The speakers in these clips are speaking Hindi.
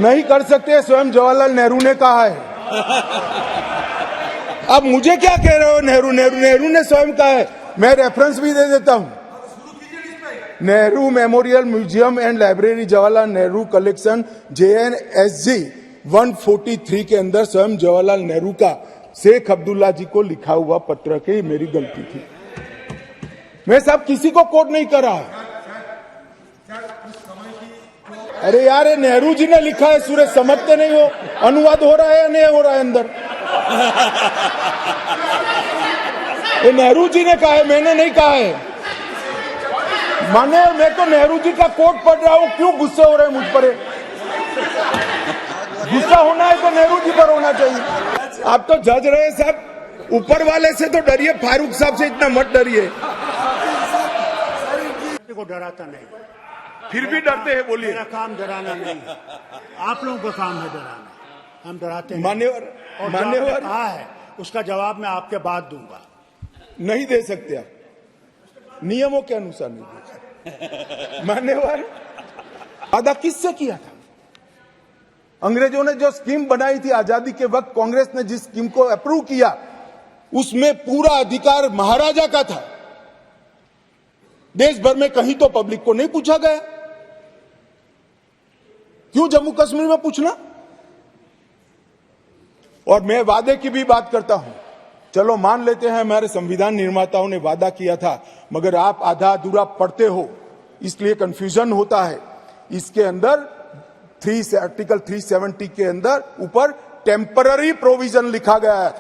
नहीं कर सकते, स्वयं जवाहरलाल नेहरू ने कहा है। अब मुझे क्या कह रहे हो? नेहरू ने स्वयं कहा है। मैं रेफरेंस भी दे देता हूं। Nehru memorial museum and library, Jawaharlal Nehru collection, JNSG 143 के अंदर स्वयं जवाहरलाल नेहरू का शेख अब्दुल्ला जी को लिखा हुआ पत्र की मेरी गलती थी। मैं साहब किसी को कोट नहीं कर रहा। अरे यार, ये नेहरू जी ने लिखा है, सूरज समझते नहीं हो? अनुवाद हो रहा है या नहीं हो रहा है अंदर? ये नेहरू जी ने कहा है, मैंने नहीं कहा है। माने मैं तो नेहरू जी का कोट पढ़ रहा हूं, क्यों गुस्से हो रहे हैं मुझ पर? गुस्सा होना है तो नेहरू जी पर होना चाहिए। आप तो जज रहे साहब, ऊपर वाले से तो डरिए, फारूक साहब से इतना मत डरिए। को डराता नहीं, फिर भी डरते हैं, बोलिए। मेरा काम डराना नहीं है, आप लोगों का काम है डराना। हम डराते हैं। मान्यवर कहा है, उसका जवाब मैं आपके बाद दूंगा। नहीं दे सकते आप, नियमों के अनुसार नहीं दे सकते। मान्यवर, वादा किससे किया था? अंग्रेजों ने जो स्कीम बनाई थी आजादी के वक्त, कांग्रेस ने जिस स्कीम को अप्रूव किया, उसमें पूरा अधिकार महाराजा का था। देश भर में कहीं तो पब्लिक को नहीं पूछा गया। क्यों जम्मू कश्मीर में पूछना? और मैं वादे की भी बात करता हूं। चलो मान लेते हैं हमारे संविधान निर्माताओं ने वादा किया था, मगर आप आधा अधूरा पढ़ते हो, इसलिए कंफ्यूजन होता है। इसके अंदर आर्टिकल 370 के अंदर ऊपर टेम्पररी प्रोविजन लिखा गया है।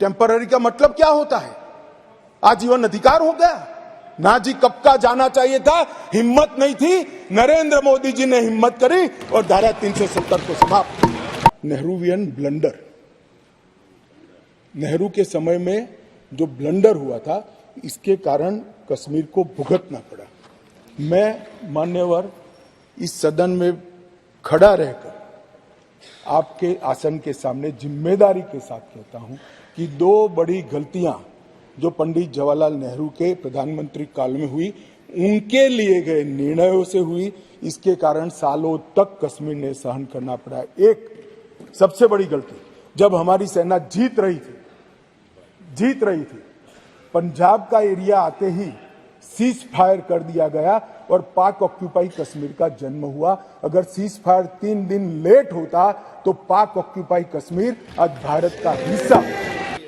टेम्पररी का मतलब क्या होता है? आजीवन अधिकार हो गया ना जी? कब का जाना चाहिए था, हिम्मत नहीं थी। नरेंद्र मोदी जी ने हिम्मत करी और धारा 370 को समाप्त। नेहरूवियन ब्लंडर, नेहरू के समय में जो ब्लंडर हुआ था, इसके कारण कश्मीर को भुगतना पड़ा। मैं मान्यवर इस सदन में खड़ा रहकर आपके आसन के सामने जिम्मेदारी के साथ कहता हूं कि दो बड़ी गलतियां जो पंडित जवाहरलाल नेहरू के प्रधानमंत्री काल में हुई, उनके लिए गए निर्णयों से हुई। इसके कारण सालों तक कश्मीर ने सहन करना पड़ा। एक सबसे बड़ी गलती, जब हमारी सेना जीत रही थी, पंजाब का एरिया आते ही सीज फायर कर दिया गया और पाक ऑक्यूपाई कश्मीर का जन्म हुआ। अगर सीज फायर 3 दिन लेट होता तो पाक ऑक्यूपाई कश्मीर आज भारत का हिस्सा।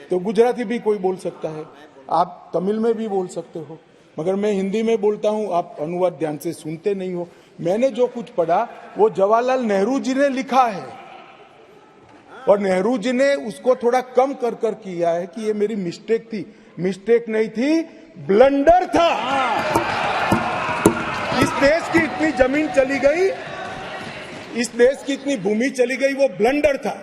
तो गुजराती भी कोई बोल सकता है, आप तमिल में भी बोल सकते हो, मगर मैं हिंदी में बोलता हूं, आप अनुवाद ध्यान से सुनते नहीं हो। मैंने जो कुछ पढ़ा वो जवाहरलाल नेहरू जी ने लिखा है, और नेहरू जी ने उसको थोड़ा कम कर किया है कि ये मेरी मिस्टेक थी। मिस्टेक नहीं थी, ब्लंडर था। इस देश की इतनी जमीन चली गई, इस देश की इतनी भूमि चली गई, वो ब्लंडर था।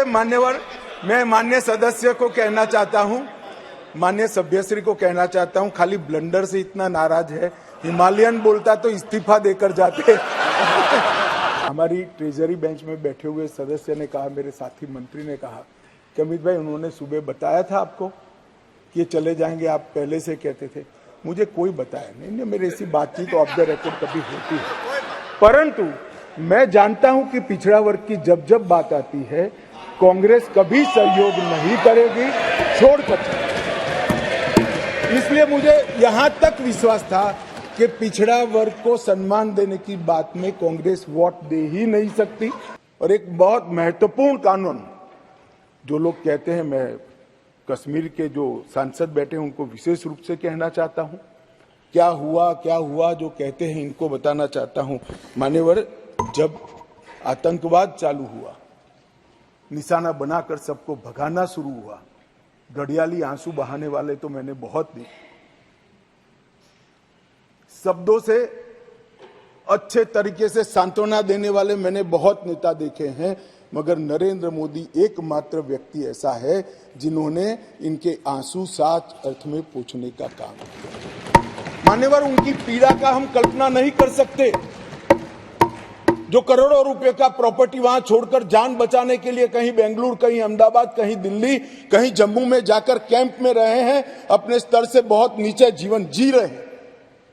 मान्यवर, मैं मान्य सदस्य को कहना चाहता हूं, मान्य सभ्यश्री को कहना चाहता हूं, खाली ब्लंडर से इतना नाराज है, हिमालयन बोलता तो इस्तीफा देकर जाते। हमारी ट्रेजरी बेंच में बैठे हुए सदस्य ने कहा, मेरे साथी मंत्री ने कहा कि अमित भाई, उन्होंने सुबह बताया था आपको कि ये चले जाएंगे, आप पहले से कहते थे। मुझे कोई बताया नहीं, मेरी ऐसी बातचीत ऑफ द रिकॉर्ड कभी होती है, परंतु मैं जानता हूं कि पिछड़ा वर्ग की जब जब बात आती है, कांग्रेस कभी सहयोग नहीं करेगी, छोड़कर। इसलिए मुझे यहां तक विश्वास था कि पिछड़ा वर्ग को सम्मान देने की बात में कांग्रेस वोट दे ही नहीं सकती। और एक बहुत महत्वपूर्ण कानून, जो लोग कहते हैं, मैं कश्मीर के जो सांसद बैठे हैं उनको विशेष रूप से कहना चाहता हूं, क्या हुआ जो कहते हैं, इनको बताना चाहता हूं। मान्यवर, जब आतंकवाद चालू हुआ, निशाना बनाकर सबको भगाना शुरू हुआ, घड़ियाली आंसू बहाने वाले तो मैंने बहुत देखे। शब्दों से अच्छे तरीके से सांत्वना देने वाले मैंने बहुत नेता देखे हैं, मगर नरेंद्र मोदी एकमात्र व्यक्ति ऐसा है जिन्होंने इनके आंसू साच अर्थ में पोंछने का काम किया। मान्यवर, उनकी पीड़ा का हम कल्पना नहीं कर सकते। जो करोड़ों रुपए का प्रॉपर्टी वहां छोड़कर जान बचाने के लिए कहीं बेंगलुरु, कहीं अहमदाबाद, कहीं दिल्ली, कहीं जम्मू में जाकर कैंप में रहे हैं, अपने स्तर से बहुत नीचे जीवन जी रहे हैं।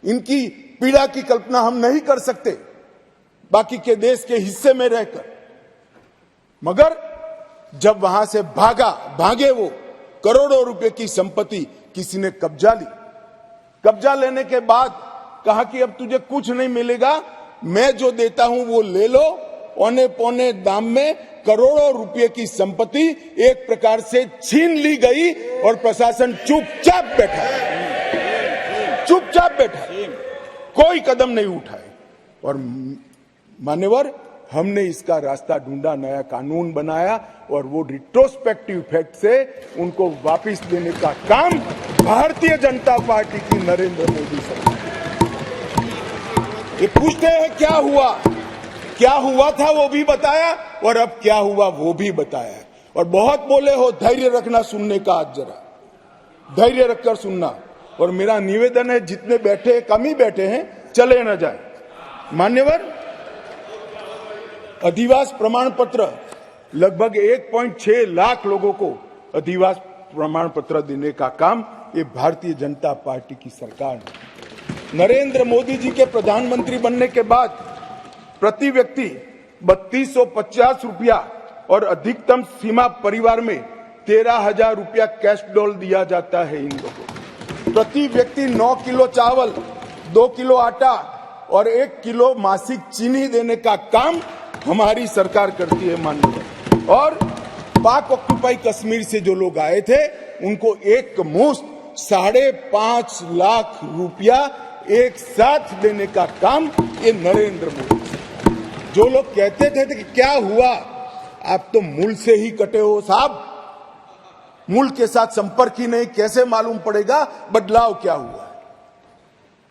इनकी पीड़ा की कल्पना हम नहीं कर सकते बाकी के देश के हिस्से में रहकर, मगर जब वहां से भागे वो करोड़ों रुपए की संपत्ति किसी ने कब्जा ली। कब्जा लेने के बाद कहा कि अब तुझे कुछ नहीं मिलेगा, मैं जो देता हूं वो ले लो। औने पौने दाम में करोड़ों रुपए की संपत्ति एक प्रकार से छीन ली गई और प्रशासन चुपचाप बैठा, कोई कदम नहीं उठाए। और मान्यवर, हमने इसका रास्ता ढूंढा, नया कानून बनाया और वो रिट्रोस्पेक्टिव इफेक्ट से उनको वापस देने का काम भारतीय जनता पार्टी की नरेंद्र मोदी सरकार। ये पूछते हैं क्या हुआ था वो भी बताया और अब क्या हुआ वो भी बताया। और बहुत बोले हो, धैर्य रखना सुनने का, आज जरा धैर्य रखकर सुनना। और मेरा निवेदन है, जितने बैठे कम ही बैठे हैं, चले न जाए। मान्यवर, अधिवास प्रमाण पत्र लगभग 1.6 लाख लोगों को अधिवास प्रमाण पत्र देने का काम ये भारतीय जनता पार्टी की सरकार ने। नरेंद्र मोदी जी के प्रधानमंत्री बनने के बाद प्रति व्यक्ति 3250 रुपया और अधिकतम सीमा परिवार में 13,000 रुपया कैश डॉल दिया जाता है इन लोगों। प्रति व्यक्ति 9 किलो चावल, 2 किलो आटा और 1 किलो मासिक चीनी देने का काम हमारी सरकार करती है माननीय। और पाक ऑक्युपाई कश्मीर से जो लोग आए थे उनको एक मुश्त 5.5 लाख रुपया एक साथ देने का काम ये नरेंद्र मोदी। जो लोग कहते थे कि क्या हुआ, आप तो मूल से ही कटे हो साहब, मूल के साथ संपर्क ही नहीं, कैसे मालूम पड़ेगा बदलाव क्या हुआ।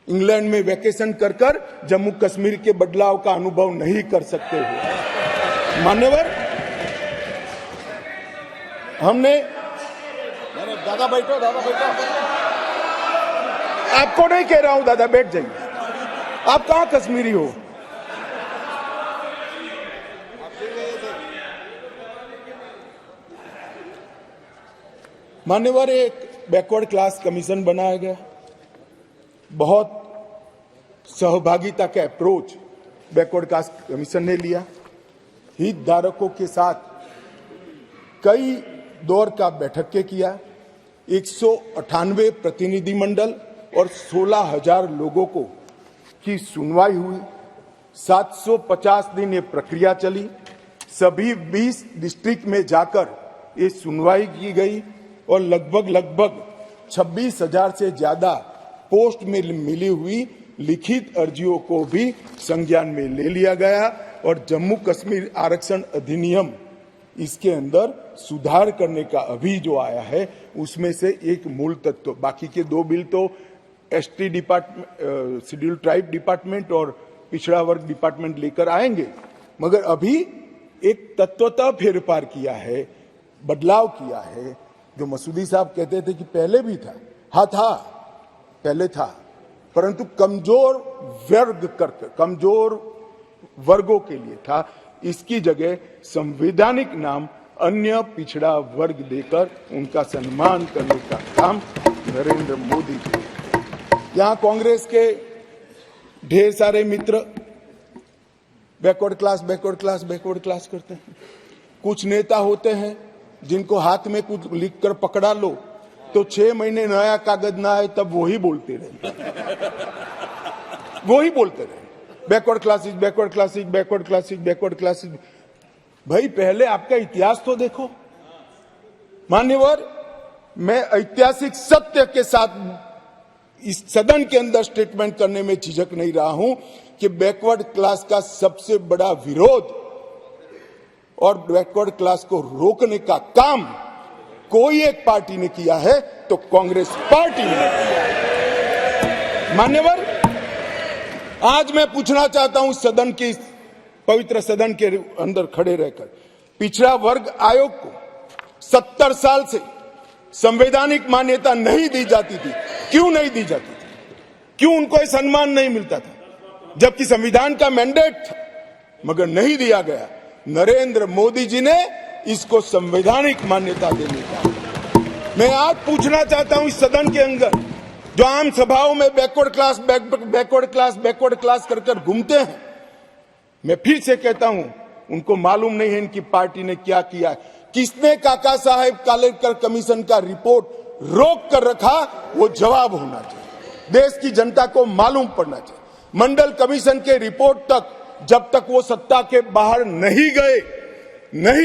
इंग्लैंड में वैकेशन कर जम्मू कश्मीर के बदलाव का अनुभव नहीं कर सकते हो मान्यवर। हमने दादा बैठो। आपको नहीं कह रहा हूं दादा, बैठ जाइए। आप कहां कश्मीरी हो? मान्यवर, एक बैकवर्ड क्लास कमीशन बनाया गया। बहुत सहभागिता का अप्रोच बैकवर्ड क्लास कमीशन ने लिया। हितधारकों के साथ कई दौर का बैठक के किया। 198 प्रतिनिधि मंडल और 16,000 लोगों को की सुनवाई हुई। 750 दिन ये प्रक्रिया चली। सभी 20 डिस्ट्रिक्ट में जाकर ये सुनवाई की गई और लगभग 26,000 से ज्यादा पोस्ट में मिली हुई लिखित अर्जियों को भी संज्ञान में ले लिया गया। और जम्मू कश्मीर आरक्षण अधिनियम, इसके अंदर सुधार करने का अभी जो आया है उसमें से एक मूल तत्व, बाकी के 2 बिल तो ST department, schedule tribe department और पिछड़ा वर्ग डिपार्टमेंट लेकर आएंगे, मगर अभी एक तत्वतः फेरफार किया है, बदलाव किया है। जो मसूदी साहब कहते थे कि पहले भी था, हाँ था, पहले था, परंतु कमजोर वर्गों के लिए था। इसकी जगह संवैधानिक नाम अन्य पिछड़ा वर्ग देकर उनका सम्मान करने का काम नरेंद्र मोदी जी। यहां कांग्रेस के ढेर सारे मित्र बैकवर्ड क्लास करते हैं। कुछ नेता होते हैं जिनको हाथ में कुछ लिखकर पकड़ा लो तो 6 महीने नया कागज ना आए तब वही बोलते रहे बैकवर्ड क्लासेस। भाई पहले आपका इतिहास तो देखो मान्यवर। मैं ऐतिहासिक सत्य के साथ इस सदन के अंदर स्टेटमेंट करने में झिझक नहीं रहा हूं कि बैकवर्ड क्लास का सबसे बड़ा विरोध और बैकवर्ड क्लास को रोकने का काम कोई एक पार्टी ने किया है तो कांग्रेस पार्टी ने किया है। मान्यवर, आज मैं पूछना चाहता हूं सदन की, पवित्र सदन के अंदर खड़े रहकर, पिछड़ा वर्ग आयोग को 70 साल से संवैधानिक मान्यता नहीं दी जाती थी। क्यों नहीं दी जाती थी? क्यों उनको यह सम्मान नहीं मिलता था, जबकि संविधान का मैंडेट था, मगर नहीं दिया गया। नरेंद्र मोदी जी ने इसको संवैधानिक मान्यता देने का। मैं आज पूछना चाहता हूं इस सदन के अंदर जो आम सभाओं में बैकवर्ड क्लास कर कर घूमते हैं, मैं फिर से कहता हूं, उनको मालूम नहीं है इनकी पार्टी ने क्या किया है। किसने काका साहेब कालेकर कमीशन का रिपोर्ट रोक कर रखा, वो जवाब होना चाहिए। देश की जनता को मालूम पड़ना चाहिए। मंडल कमीशन के रिपोर्ट तक जब तक वो सत्ता के बाहर नहीं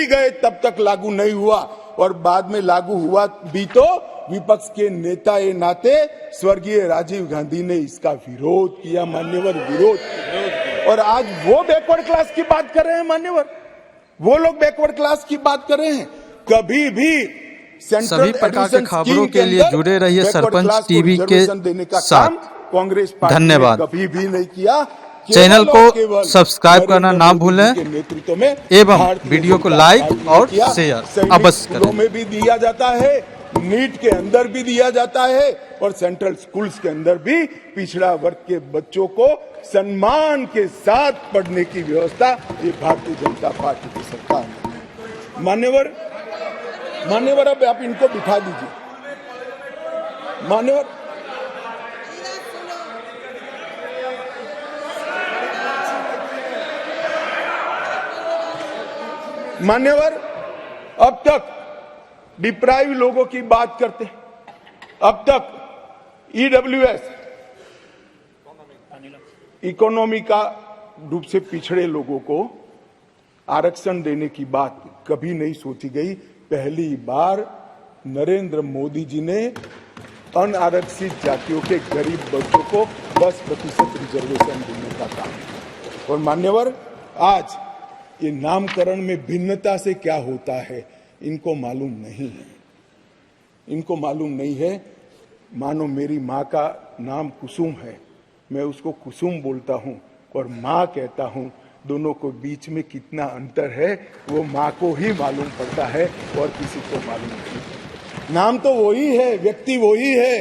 गए तब तक लागू नहीं हुआ, और बाद में लागू हुआ भी तो विपक्ष के नेता ए नाते स्वर्गीय राजीव गांधी ने इसका विरोध किया, मान्यवर, विरोध किया। और आज वो बैकवर्ड क्लास की बात कर रहे हैं मान्यवर, वो लोग बैकवर्ड क्लास की बात कर रहे हैं। कभी भी सभी प्रकार के खबरों के लिए जुड़े रहिए सरपंच टीवी के साथ। कांग्रेस पार्टी धन्यवाद। ने कभी भी नहीं किया। चैनल को सब्सक्राइब करना ना भूलें नेतृत्व में एवं वीडियो को लाइक और शेयर अवश्य करें। में भी दिया जाता है, नीट के अंदर भी दिया जाता है, और सेंट्रल स्कूल्स के अंदर भी पिछड़ा वर्ग के बच्चों को सम्मान के साथ पढ़ने की व्यवस्था ये भारतीय जनता पार्टी की सरकार ने। मान्यवर अब आप इनको बिठा दीजिए। मान्यवर अब तक डिप्राइव लोगों की बात करते, अब तक ईडब्ल्यूएस इकोनॉमी का रूप से पिछड़े लोगों को आरक्षण देने की बात कभी नहीं सोची गई। पहली बार नरेंद्र मोदी जी ने अनारक्षित जातियों के गरीब बच्चों को 10% रिजर्वेशन देने का काम। और मान्यवर आज ये नामकरण में भिन्नता से क्या होता है इनको मालूम नहीं है, इनको मालूम नहीं है। मानो मेरी माँ का नाम कुसुम है, मैं उसको कुसुम बोलता हूँ और माँ कहता हूँ, दोनों को बीच में कितना अंतर है वो माँ को ही मालूम पड़ता है और किसी को मालूम नहीं। नाम तो वही है, व्यक्ति वही है,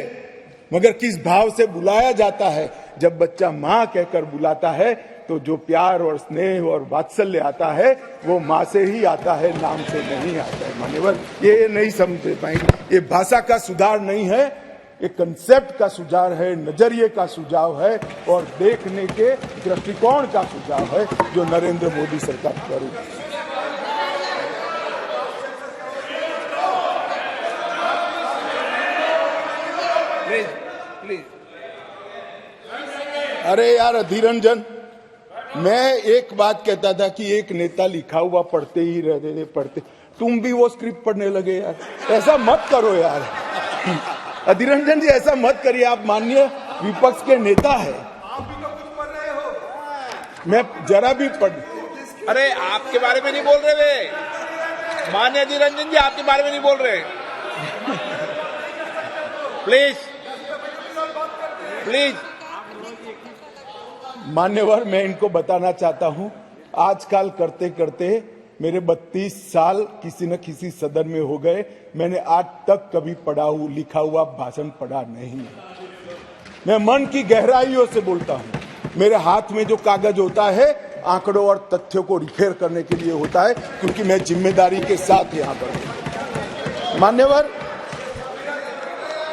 मगर किस भाव से बुलाया जाता है। जब बच्चा माँ कहकर बुलाता है तो जो प्यार और स्नेह और वात्सल्य आता है वो माँ से ही आता है, नाम से नहीं आता है। मान्यवर ये नहीं समझ पाएंगे। ये भाषा का सुधार नहीं है, ये कंसेप्ट का सुधार है, नजरिए का सुझाव है और देखने के दृष्टिकोण का सुझाव है जो नरेंद्र मोदी सरकार कर रही है। प्लीज। अरे यार अधीर रंजन, मैं एक बात कहता था कि एक नेता लिखा हुआ पढ़ते ही रहते थे, पढ़ते, तुम भी वो स्क्रिप्ट पढ़ने लगे यार। ऐसा मत करो यार अधीर रंजन जी, ऐसा मत करिए। आप माननीय विपक्ष के नेता है, मैं जरा भी पढ़। अरे आपके बारे में नहीं बोल रहे वे, माननीय अधीर रंजन जी आपके बारे में नहीं बोल रहे। प्लीज मान्यवर, मैं इनको बताना चाहता हूं, आजकल करते करते मेरे 32 साल किसी न किसी सदन में हो गए, मैंने आज तक कभी लिखा हुआ भाषण पढ़ा नहीं है। मैं मन की गहराइयों से बोलता हूं। मेरे हाथ में जो कागज होता है आंकड़ों और तथ्यों को रिफेर करने के लिए होता है, क्योंकि मैं जिम्मेदारी के साथ यहां पर हूं। मान्यवर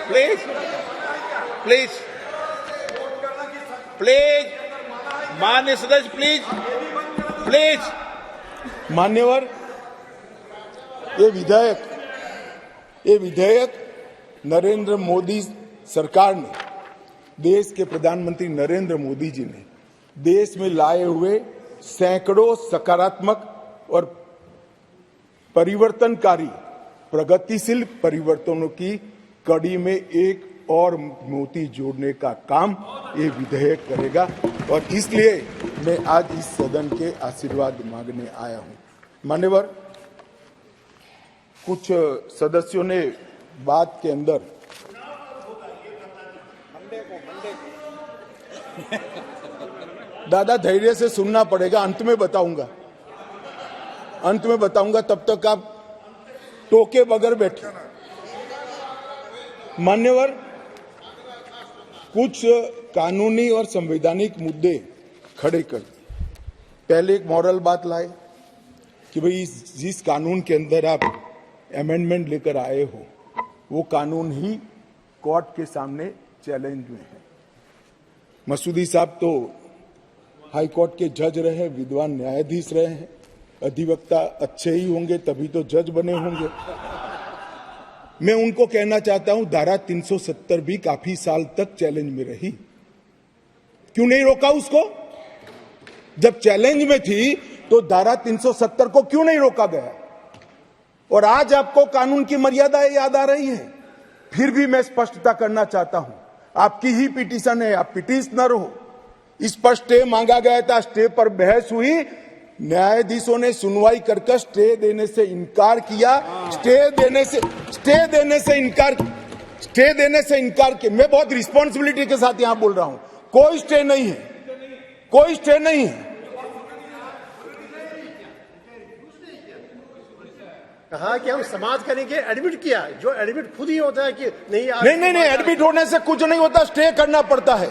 प्लीज माननीय सदस्य प्लीज। मान्यवर, ये विधेयक नरेंद्र मोदी सरकार ने, देश के प्रधानमंत्री नरेंद्र मोदी जी ने देश में लाए हुए सैकड़ों सकारात्मक और परिवर्तनकारी प्रगतिशील परिवर्तनों की कड़ी में एक और मोती जोड़ने का काम ये विधेयक करेगा। और इसलिए मैं आज इस सदन के आशीर्वाद मांगने आया हूं। मान्यवर, कुछ सदस्यों ने बात के अंदर दादा धैर्य से सुनना पड़ेगा, अंत में बताऊंगा, तब तक आप टोके बगैर बैठे। मान्यवर, कुछ कानूनी और संवैधानिक मुद्दे खड़े कर, पहले एक मॉरल बात लाए कि भाई जिस कानून के अंदर आप अमेंडमेंट लेकर आए हो वो कानून ही कोर्ट के सामने चैलेंज में है। मसूदी साहब तो हाई कोर्ट के जज रहे, विद्वान न्यायाधीश रहे हैं, अधिवक्ता अच्छे ही होंगे तभी तो जज बने होंगे। मैं उनको कहना चाहता हूं, धारा 370 भी काफी साल तक चैलेंज में रही, क्यों नहीं रोका उसको? जब चैलेंज में थी तो धारा 370 को क्यों नहीं रोका गया? और आज आपको कानून की मर्यादाएं याद आ रही है। फिर भी मैं स्पष्टता करना चाहता हूं, आपकी ही पिटीशन है, आप पिटीशनर हो। इस पर स्टे मांगा गया था, स्टे पर बहस हुई, न्यायाधीशों ने सुनवाई कर स्टे देने से इनकार किया। स्टे देने से इनकार किया। मैं बहुत रिस्पॉन्सिबिलिटी के साथ यहां बोल रहा हूं, कोई स्टे नहीं है, कोई स्टे नहीं है। कहा कि हम समाज करेंगे, एडमिट किया, जो एडमिट खुद ही होता है कि नहीं, एडमिट होने से कुछ नहीं होता, स्टे करना पड़ता है,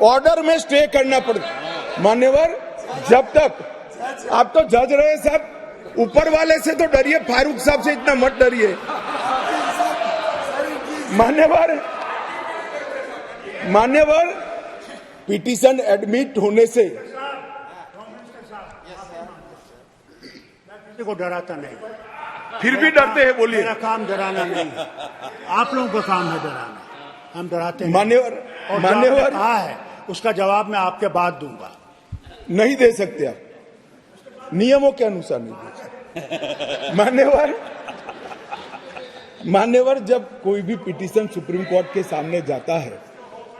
ऑर्डर में स्टे करना पड़ता है। मान्यवर, जब तक आप तो जज रहे साहब, ऊपर वाले से तो डरिए, फारूक साहब से इतना मत डरिए। मान्यवर, पिटीशन एडमिट होने से को डराता नहीं, फिर भी डरते हैं, बोलिए। मेरा काम डराना नहीं है, आप लोगों का काम है डराना, हम डराते हैं। मान्यवर, कहा है उसका जवाब मैं आपके बाद दूंगा। नहीं दे सकते आप, नियमों के अनुसार नहीं दे सकते। मान्यवर, जब कोई भी पिटीशन सुप्रीम कोर्ट के सामने जाता है,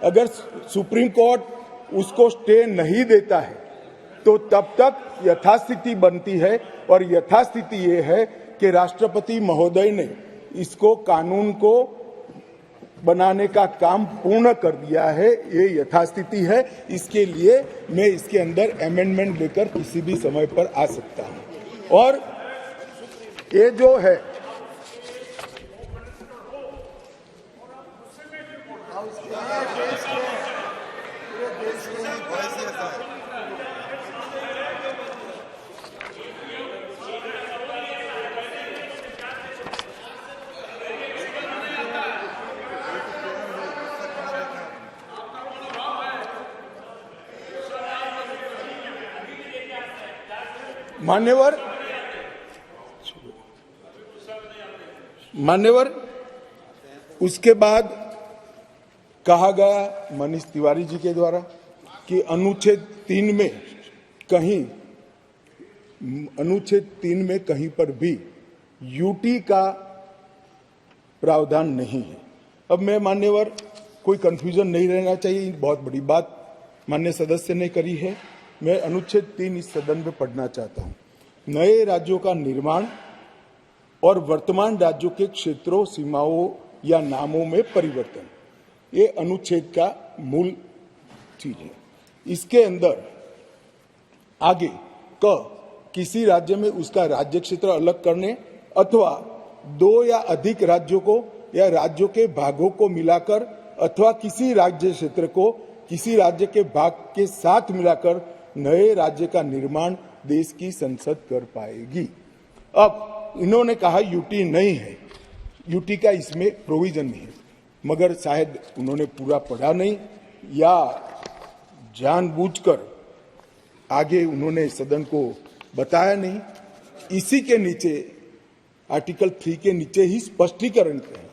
अगर सुप्रीम कोर्ट उसको स्टे नहीं देता है तो तब तक यथास्थिति बनती है, और यथास्थिति ये है कि राष्ट्रपति महोदय ने इसको, कानून को बनाने का काम पूर्ण कर दिया है। ये यथास्थिति है। इसके लिए मैं इसके अंदर अमेंडमेंट लेकर किसी भी समय पर आ सकता हूं। और ये जो है, मान्यवर, उसके बाद कहा गया मनीष तिवारी जी के द्वारा कि अनुच्छेद 3 में कहीं पर भी यूटी का प्रावधान नहीं है। अब मैं, मान्यवर, कोई कंफ्यूजन नहीं रहना चाहिए, बहुत बड़ी बात माननीय सदस्य ने करी है। मैं अनुच्छेद 3 इस सदन में पढ़ना चाहता हूं। नए राज्यों का निर्माण और वर्तमान राज्यों के क्षेत्रों, सीमाओं या नामों में परिवर्तन, ये अनुच्छेद का मूल चीज है। इसके अंदर आगे किसी राज्य में उसका राज्य क्षेत्र अलग करने अथवा 2 या अधिक राज्यों को या राज्यों के भागों को मिलाकर अथवा किसी राज्य क्षेत्र को किसी राज्य के भाग के साथ मिलाकर नए राज्य का निर्माण देश की संसद कर पाएगी। अब इन्होंने कहा यूटी नहीं है, यूटी का इसमें प्रोविजन नहीं है, मगर शायद उन्होंने पूरा पढ़ा नहीं या जानबूझकर आगे उन्होंने सदन को बताया नहीं। इसी के नीचे आर्टिकल 3 के नीचे ही स्पष्टीकरण है।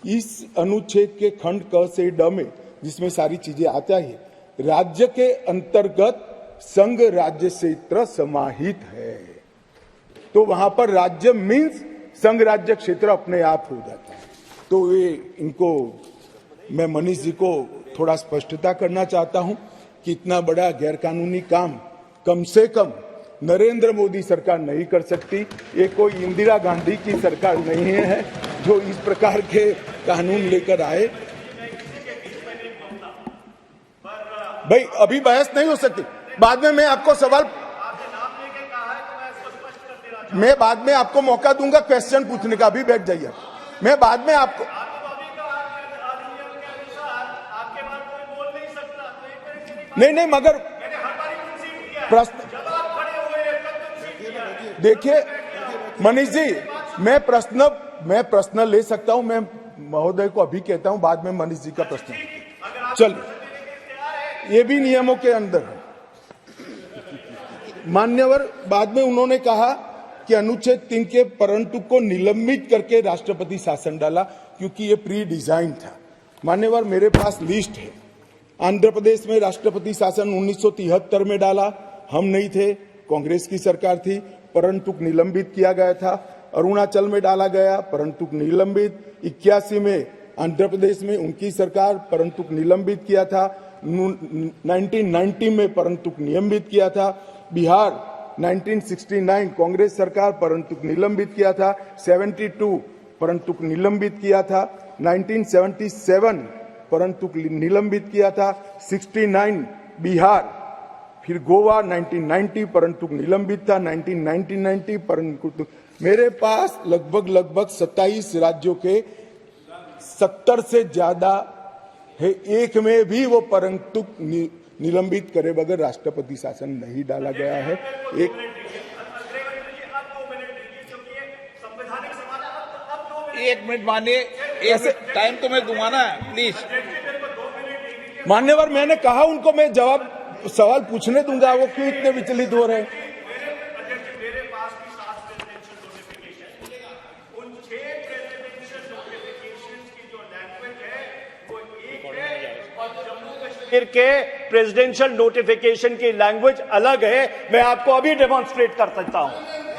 इस अनुच्छेद के खंड क से ड में, जिसमें सारी चीजें आता है, राज्य के अंतर्गत संघ राज्य क्षेत्र समाहित है। तो वहां पर राज्य मीन्स संघ राज्य क्षेत्र अपने आप हो जाता है। तो ये इनको, मैं मनीष जी को थोड़ा स्पष्टता करना चाहता हूं कि इतना बड़ा गैरकानूनी काम कम से कम नरेंद्र मोदी सरकार नहीं कर सकती। ये कोई इंदिरा गांधी की सरकार नहीं है जो इस प्रकार के कानून लेकर आए। भाई अभी बहस नहीं हो सकती, बाद में मैं आपको सवाल, मैं बाद में आपको मौका दूंगा क्वेश्चन पूछने का, अभी बैठ जाइए। मैं बाद में आपको, नहीं मगर प्रश्न, देखिए मनीष जी, मैं प्रश्न ले सकता हूं, मैं महोदय को अभी कहता हूं, बाद में मनीष जी का प्रश्न। चलिए, ये भी नियमों के अंदर है। मान्यवर, बाद में उन्होंने कहा कि अनुच्छेद 3 के परंतु को निलंबित करके राष्ट्रपति शासन डाला, क्योंकि ये प्री डिजाइन था। मान्यवर, मेरे पास लिस्ट है। आंध्र प्रदेश में राष्ट्रपति शासन 1973 में डाला, हम नहीं थे, कांग्रेस की सरकार थी, परंतु निलंबित किया गया था। अरुणाचल में डाला गया, परंतु निलंबित। 81 में आंध्र प्रदेश में उनकी सरकार, परंतु निलंबित किया था। 1990 में परंतु निलंबित किया था। बिहार 1969 कांग्रेस सरकार, परंतु निलंबित किया था। 72 परंतु निलंबित किया था। 1977 परंतु निलंबित किया था। 69 बिहार, फिर गोवा 1990 परंतु निलंबित था। 1990 परंतु मेरे पास लगभग 27 राज्यों के 70 से ज्यादा है, एक में भी वो परंतु निलंबित करे बगैर राष्ट्रपति शासन नहीं डाला गया है। एक मिनट मानिए, ऐसे टाइम तो मैं दूंगा ना, प्लीज। मान्यवर, मैंने कहा उनको मैं जवाब सवाल पूछने दूंगा, वो क्यों इतने विचलित हो रहे हैं? के प्रेसिडेंशियल नोटिफिकेशन की लैंग्वेज अलग है। मैं आपको अभी डेमोन्स्ट्रेट कर सकता हूं,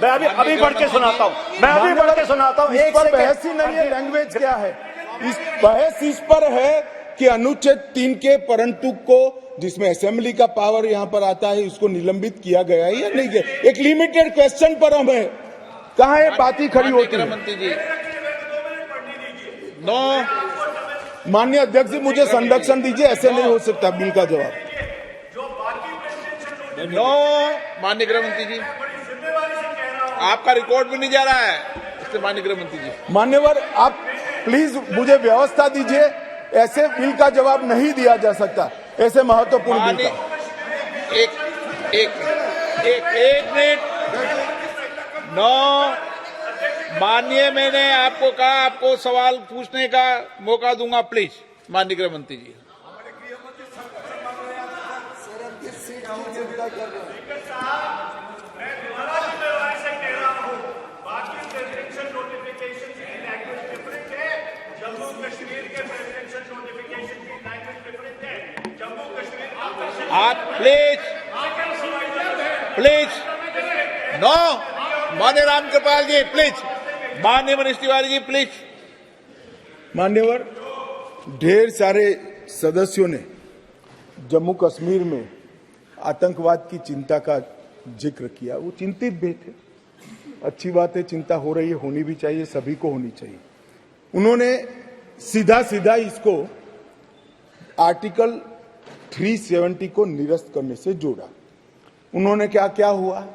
मैं अभी बढ़ के सुनाता हूं, मैं अभी बढ़ के सुनाता हूं। एक बहस ही नहीं है, लैंग्वेज क्या है इस बहस इस पर है कि अनुच्छेद 3 के परंतु को, जिसमें असेंबली का पावर यहां पर आता है, उसको निलंबित किया गया है या नहीं किया। एक लिमिटेड क्वेश्चन पर हम है, कहां है बात ही खड़ी होती है। मंत्री जी, नो, माननीय अध्यक्ष जी, मुझे संरक्षण दीजिए, ऐसे नहीं हो सकता बिल का जवाब। नो, माननीय गृह मंत्री जी, आपका रिकॉर्ड भी नहीं जा रहा है, इसलिए माननीय गृह मंत्री जी। मान्यवर, आप प्लीज मुझे व्यवस्था दीजिए, ऐसे बिल का जवाब नहीं दिया जा सकता, ऐसे महत्वपूर्ण बिल का। एक मिनट। नो, माननीय, मैंने आपको कहा आपको सवाल पूछने का मौका दूंगा, प्लीज। माननीय गृह मंत्री जी। आप प्लीज नो, माननीय रामकृपाल जी प्लीज, माननीय मनीष तिवारी जी प्लीज। मान्यवर, ढेर सारे सदस्यों ने जम्मू कश्मीर में आतंकवाद की चिंता का जिक्र किया, वो चिंतित भी थे। अच्छी बात है, चिंता हो रही है, होनी भी चाहिए, सभी को होनी चाहिए। उन्होंने सीधा इसको आर्टिकल 370 को निरस्त करने से जोड़ा। उन्होंने क्या हुआ,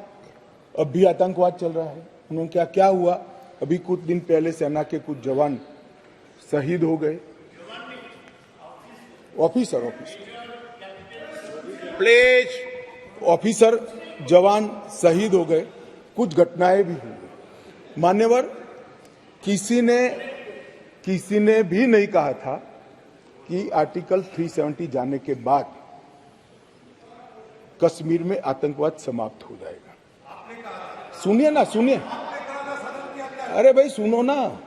अब भी आतंकवाद चल रहा है। उन्होंने क्या हुआ, अभी कुछ दिन पहले सेना के कुछ जवान शहीद हो गए, ऑफिसर प्लीज, ऑफिसर जवान शहीद हो गए, कुछ घटनाएं भी हुई। मान्यवर, किसी ने भी नहीं कहा था कि आर्टिकल 370 जाने के बाद कश्मीर में आतंकवाद समाप्त हो जाएगा। सुनिए ना, सुनिए, अरे भाई सुनो ना,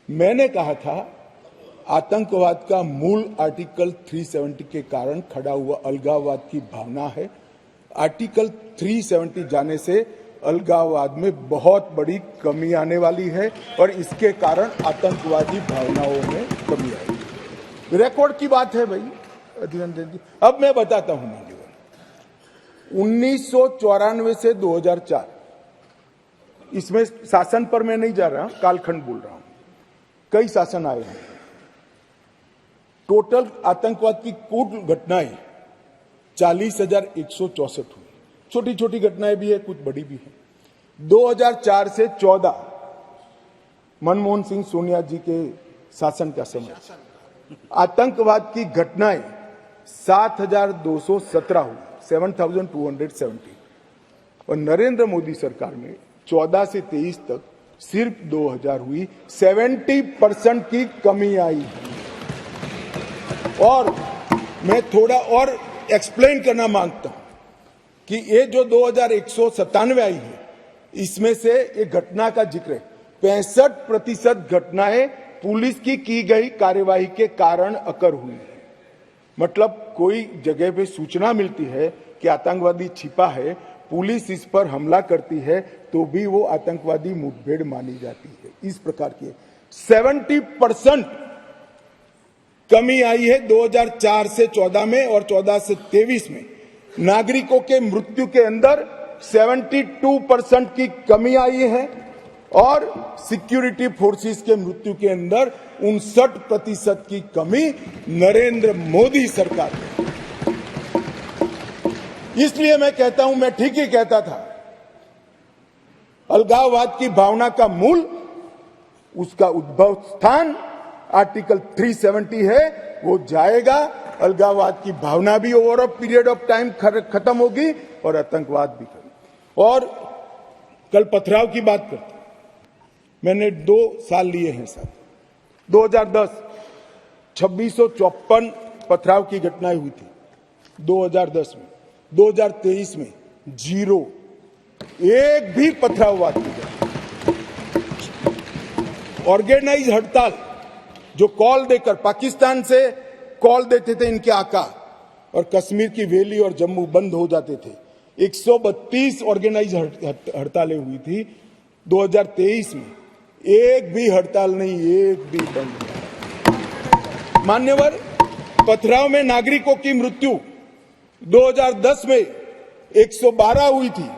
मैंने कहा था आतंकवाद का मूल आर्टिकल 370 के कारण खड़ा हुआ अलगाववाद की भावना है। आर्टिकल 370 जाने से अलगाववाद में बहुत बड़ी कमी आने वाली है और इसके कारण आतंकवादी भावनाओं में कमी आएगी। रिकॉर्ड की बात है भाई, अभिनंदन जी। अब मैं बताता हूं, 1994 से 2004, इसमें शासन पर मैं नहीं जा रहा, कालखंड बोल रहा हूं, कई शासन आए हैं। टोटल आतंकवाद की कुल घटनाएं 40,164 हुई। छोटी छोटी घटनाएं भी है, कुछ बड़ी भी है। 2004 से 14 मनमोहन सिंह सोनिया जी के शासन का समय, आतंकवाद की घटनाएं 7,217 हुई, 7,270। और नरेंद्र मोदी सरकार में 14 से 23 तक सिर्फ 2000 हुई, 70% की कमी आई है। और मैं थोड़ा और एक्सप्लेन करना मांगता हूं कि ये जो 2197 आई है, इसमें से एक घटना का जिक्र है। 65% घटनाएं पुलिस की गई कार्यवाही के कारण अकर हुई है। मतलब कोई जगह पे सूचना मिलती है कि आतंकवादी छिपा है, पुलिस इस पर हमला करती है तो भी वो आतंकवादी मुठभेड़ मानी जाती है। इस प्रकार की 70% कमी आई है 2004 से 14 में और 14 से 23 में। नागरिकों के मृत्यु के अंदर 72% की कमी आई है और सिक्योरिटी फोर्सेस के मृत्यु के अंदर 59% की कमी नरेंद्र मोदी सरकार में। इसलिए मैं कहता हूं, मैं ठीक ही कहता था, अलगाववाद की भावना का मूल, उसका उद्भव स्थान आर्टिकल 370 है, वो जाएगा। अलगाववाद की भावना भी over a period of time खत्म होगी और आतंकवाद भी खत्म। और कल पथराव की बात करते, मैंने 2 साल लिए हैं साहब। 2010 2654 पथराव की घटनाएं हुई थी 2010 में। 2023 में 0, एक भी पथराववाद की घटना। ऑर्गेनाइज हड़ताल जो कॉल देकर, पाकिस्तान से कॉल देते थे इनके आका, और कश्मीर की वैली और जम्मू बंद हो जाते थे। 132 ऑर्गेनाइज हड़तालें हुई थी 2023 में, एक भी हड़ताल नहीं, एक भी बंद नहीं। मान्यवर, पथराव में नागरिकों की मृत्यु 2010 में 112 हुई थी,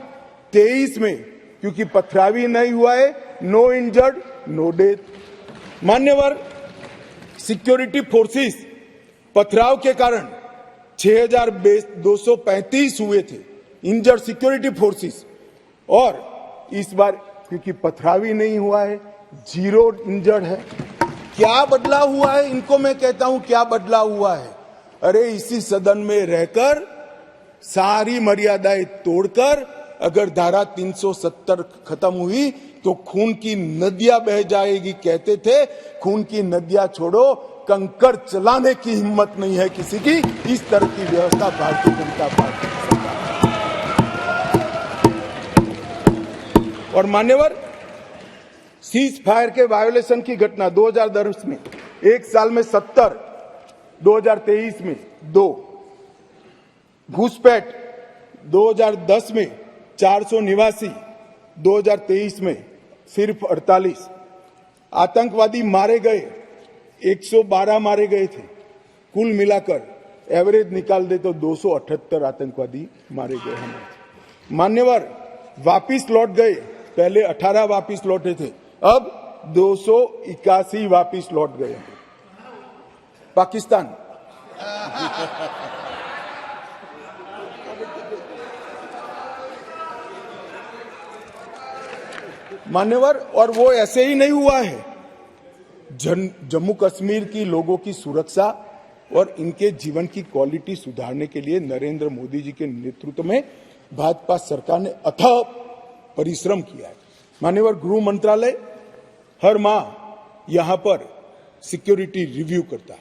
23 में क्योंकि पथरावी नहीं हुआ है, नो इंजर्ड नो डेथ। मान्यवर, सिक्योरिटी फोर्सेस पथराव के कारण 6235 हुए थे इंजर्ड सिक्योरिटी फोर्सेस, और इस बार क्योंकि पथरावी नहीं हुआ है 0 इंजर्ड है। क्या बदलाव हुआ है? इनको मैं कहता हूं क्या बदलाव हुआ है। अरे इसी सदन में रहकर सारी मर्यादाएं तोड़कर अगर धारा 370 खत्म हुई तो खून की नदियां बह जाएगी कहते थे। खून की नदियां छोड़ो, कंकर चलाने की हिम्मत नहीं है किसी की। इस तरह की व्यवस्था भारतीय जनता पार्टी की सरकार। और मान्यवर, सीज फायर के वायोलेशन की घटना 2010 में एक साल में 70, 2023 में 2। घुसपैठ 2010 में 489, 2023 में सिर्फ 48। आतंकवादी मारे गए 112 मारे गए थे, कुल मिलाकर एवरेज निकाल दे तो 278 आतंकवादी मारे गए हमारे। मान्यवर, वापिस लौट गए, पहले 18 वापिस लौटे थे, अब 281 वापिस लौट गए। पाकिस्तान मान्यवर, और वो ऐसे ही नहीं हुआ है। जम्मू कश्मीर की लोगों की सुरक्षा और इनके जीवन की क्वालिटी सुधारने के लिए नरेंद्र मोदी जी के नेतृत्व में भाजपा सरकार ने अथक परिश्रम किया है। मान्यवर, गृह मंत्रालय हर माह यहां पर सिक्योरिटी रिव्यू करता है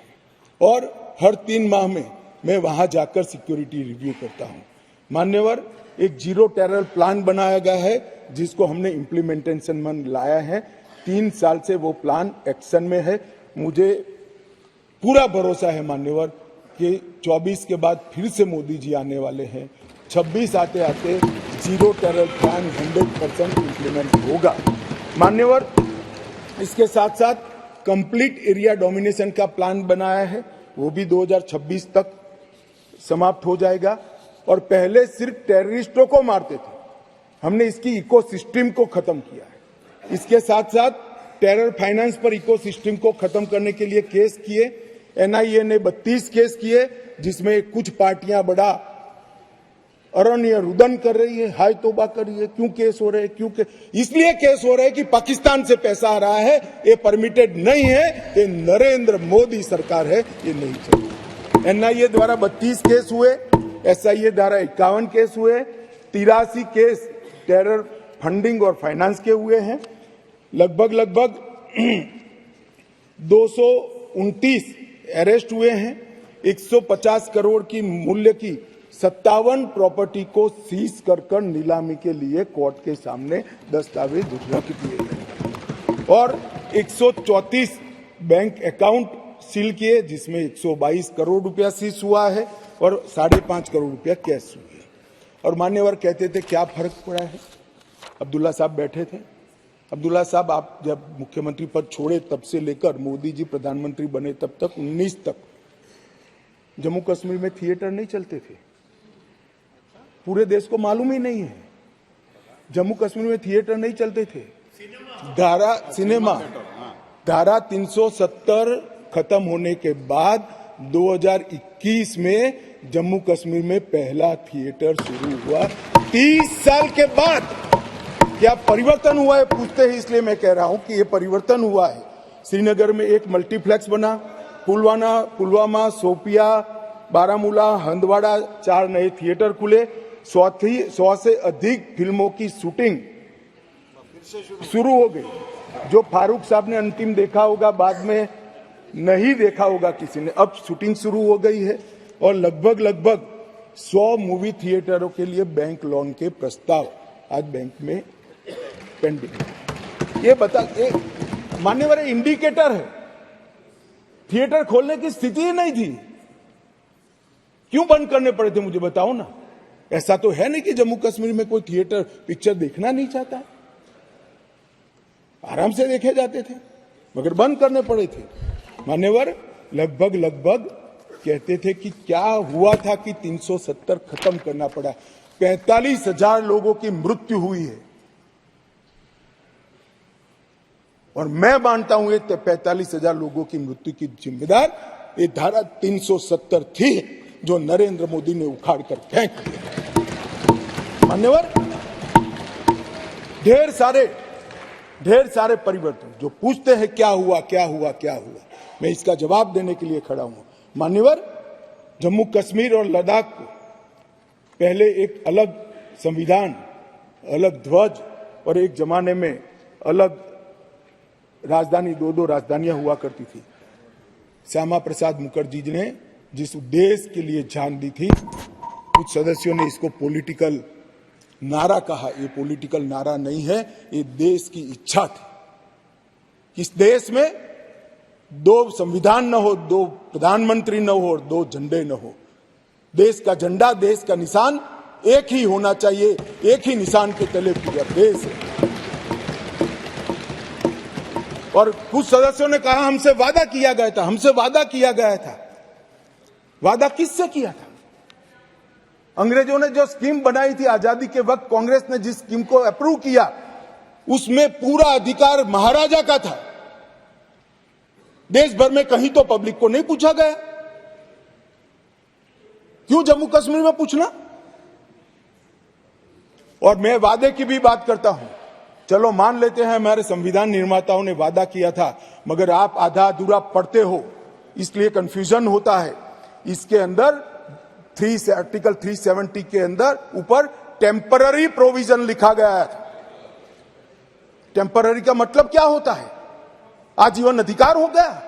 और हर 3 माह में मैं वहां जाकर सिक्योरिटी रिव्यू करता हूं। मान्यवर, एक 0 टेरर प्लान बनाया गया है जिसको हमने इम्प्लीमेंटेशन में लाया है। 3 साल से वो प्लान एक्शन में है। मुझे पूरा भरोसा है मान्यवर कि 24 के बाद फिर से मोदी जी आने वाले हैं। 26 आते आते 0 टेरर प्लान 100% इम्प्लीमेंट होगा। मान्यवर, इसके साथ साथ कंप्लीट एरिया डोमिनेशन का प्लान बनाया है, वो भी 2026 तक समाप्त हो जाएगा। और पहले सिर्फ टेररिस्टों को मारते थे, हमने इसकी इकोसिस्टम को खत्म किया है। इसके साथ साथ टेरर फाइनेंस पर इकोसिस्टम को खत्म करने के लिए केस किए। एनआईए ने 32 केस किए, जिसमें कुछ पार्टियां बड़ा अरण्य रुदन कर रही है, हाय तौबा कर रही है। क्यों केस हो रहे हैं? क्यों इसलिए केस हो रहे हैं कि पाकिस्तान से पैसा आ रहा है, ये परमिटेड नहीं है, ये नरेंद्र मोदी सरकार है, ये नहीं चाहिए। एनआईए द्वारा 32 केस हुए, एसआईए द्वारा 51 केस हुए, 83 केस टेरर फंडिंग और फाइनेंस के हुए हैं। लगभग 229 अरेस्ट हुए हैं। 150 करोड़ की मूल्य की 57 प्रॉपर्टी को सीज कर नीलामी के लिए कोर्ट के सामने दस्तावेज रख दिए गए और 134 बैंक अकाउंट सील किए, जिसमें 122 करोड़ रुपया सीज हुआ है और 5.5 करोड़ रुपया कैश हुए। और मान्यवर कहते थे क्या फर्क पड़ा है। अब्दुल्ला साहब बैठे थे। अब्दुल्ला साहब, आप जब मुख्यमंत्री पद छोड़े तब से लेकर मोदी जी प्रधानमंत्री बने तब तक 19 तक जम्मू कश्मीर में थिएटर नहीं चलते थे। पूरे देश को मालूम ही नहीं है, जम्मू कश्मीर में थिएटर नहीं चलते थे। धारा 370 खत्म होने के बाद 2021 में जम्मू कश्मीर में पहला थिएटर शुरू हुआ। 30 साल के बाद क्या परिवर्तन हुआ है पूछते हैं, इसलिए मैं कह रहा हूं कि ये परिवर्तन हुआ है। श्रीनगर में एक मल्टीप्लेक्स बना, पुलवामा, शोपिया, बारामूला, हंदवाड़ा 4 नए थिएटर खुले। 100 से अधिक फिल्मों की शूटिंग शुरू हो गई। जो फारूक साहब ने अंतिम देखा होगा, बाद में नहीं देखा होगा किसी ने, अब शूटिंग शुरू हो गई है और लगभग 100 मूवी थिएटरों के लिए बैंक लोन के प्रस्ताव आज बैंक में पेंडिंग। ये मान्यवर इंडिकेटर है, थिएटर खोलने की स्थिति ही नहीं थी। क्यों बंद करने पड़े थे मुझे बताओ ना। ऐसा तो है नहीं कि जम्मू कश्मीर में कोई थिएटर पिक्चर देखना नहीं चाहता, आराम से देखे जाते थे, मगर बंद करने पड़े थे। मान्यवर लगभग कहते थे कि क्या हुआ था कि 370 खत्म करना पड़ा। 45,000 लोगों की मृत्यु हुई है और मैं मानता हूं ये 45,000 लोगों की मृत्यु की जिम्मेदार ये धारा 370 थी जो नरेंद्र मोदी ने उखाड़ कर फेंक दिया। मान्यवर ढेर सारे परिवर्तन जो पूछते हैं क्या हुआ, मैं इसका जवाब देने के लिए खड़ा हूं। मान्यवर, जम्मू कश्मीर और लद्दाख को पहले एक अलग संविधान, अलग ध्वज और एक जमाने में अलग राजधानी, 2 राजधानियां हुआ करती थी। श्यामा प्रसाद मुखर्जी जी ने जिस उद्देश्य के लिए जान दी थी, कुछ सदस्यों ने इसको पॉलिटिकल नारा कहा। ये पॉलिटिकल नारा नहीं है, ये देश की इच्छा थी। इस देश में 2 संविधान न हो, 2 प्रधानमंत्री न हो और 2 झंडे न हो। देश का झंडा, देश का निशान एक ही होना चाहिए, एक ही निशान के तले पूरा देश है। और कुछ सदस्यों ने कहा हमसे वादा किया गया था। वादा किससे किया था? अंग्रेजों ने जो स्कीम बनाई थी आजादी के वक्त, कांग्रेस ने जिस स्कीम को अप्रूव किया, उसमें पूरा अधिकार महाराजा का था। देश भर में कहीं तो पब्लिक को नहीं पूछा गया। क्यों जम्मू कश्मीर में पूछना? और मैं वादे की भी बात करता हूं। चलो मान लेते हैं हमारे संविधान निर्माताओं ने वादा किया था, मगर आप आधा अधूरा पढ़ते हो, इसलिए कंफ्यूजन होता है। इसके अंदर आर्टिकल 370 के अंदर ऊपर टेम्पररी प्रोविजन लिखा गया है। टेम्पररी का मतलब क्या होता है? आजीवन अधिकार हो गया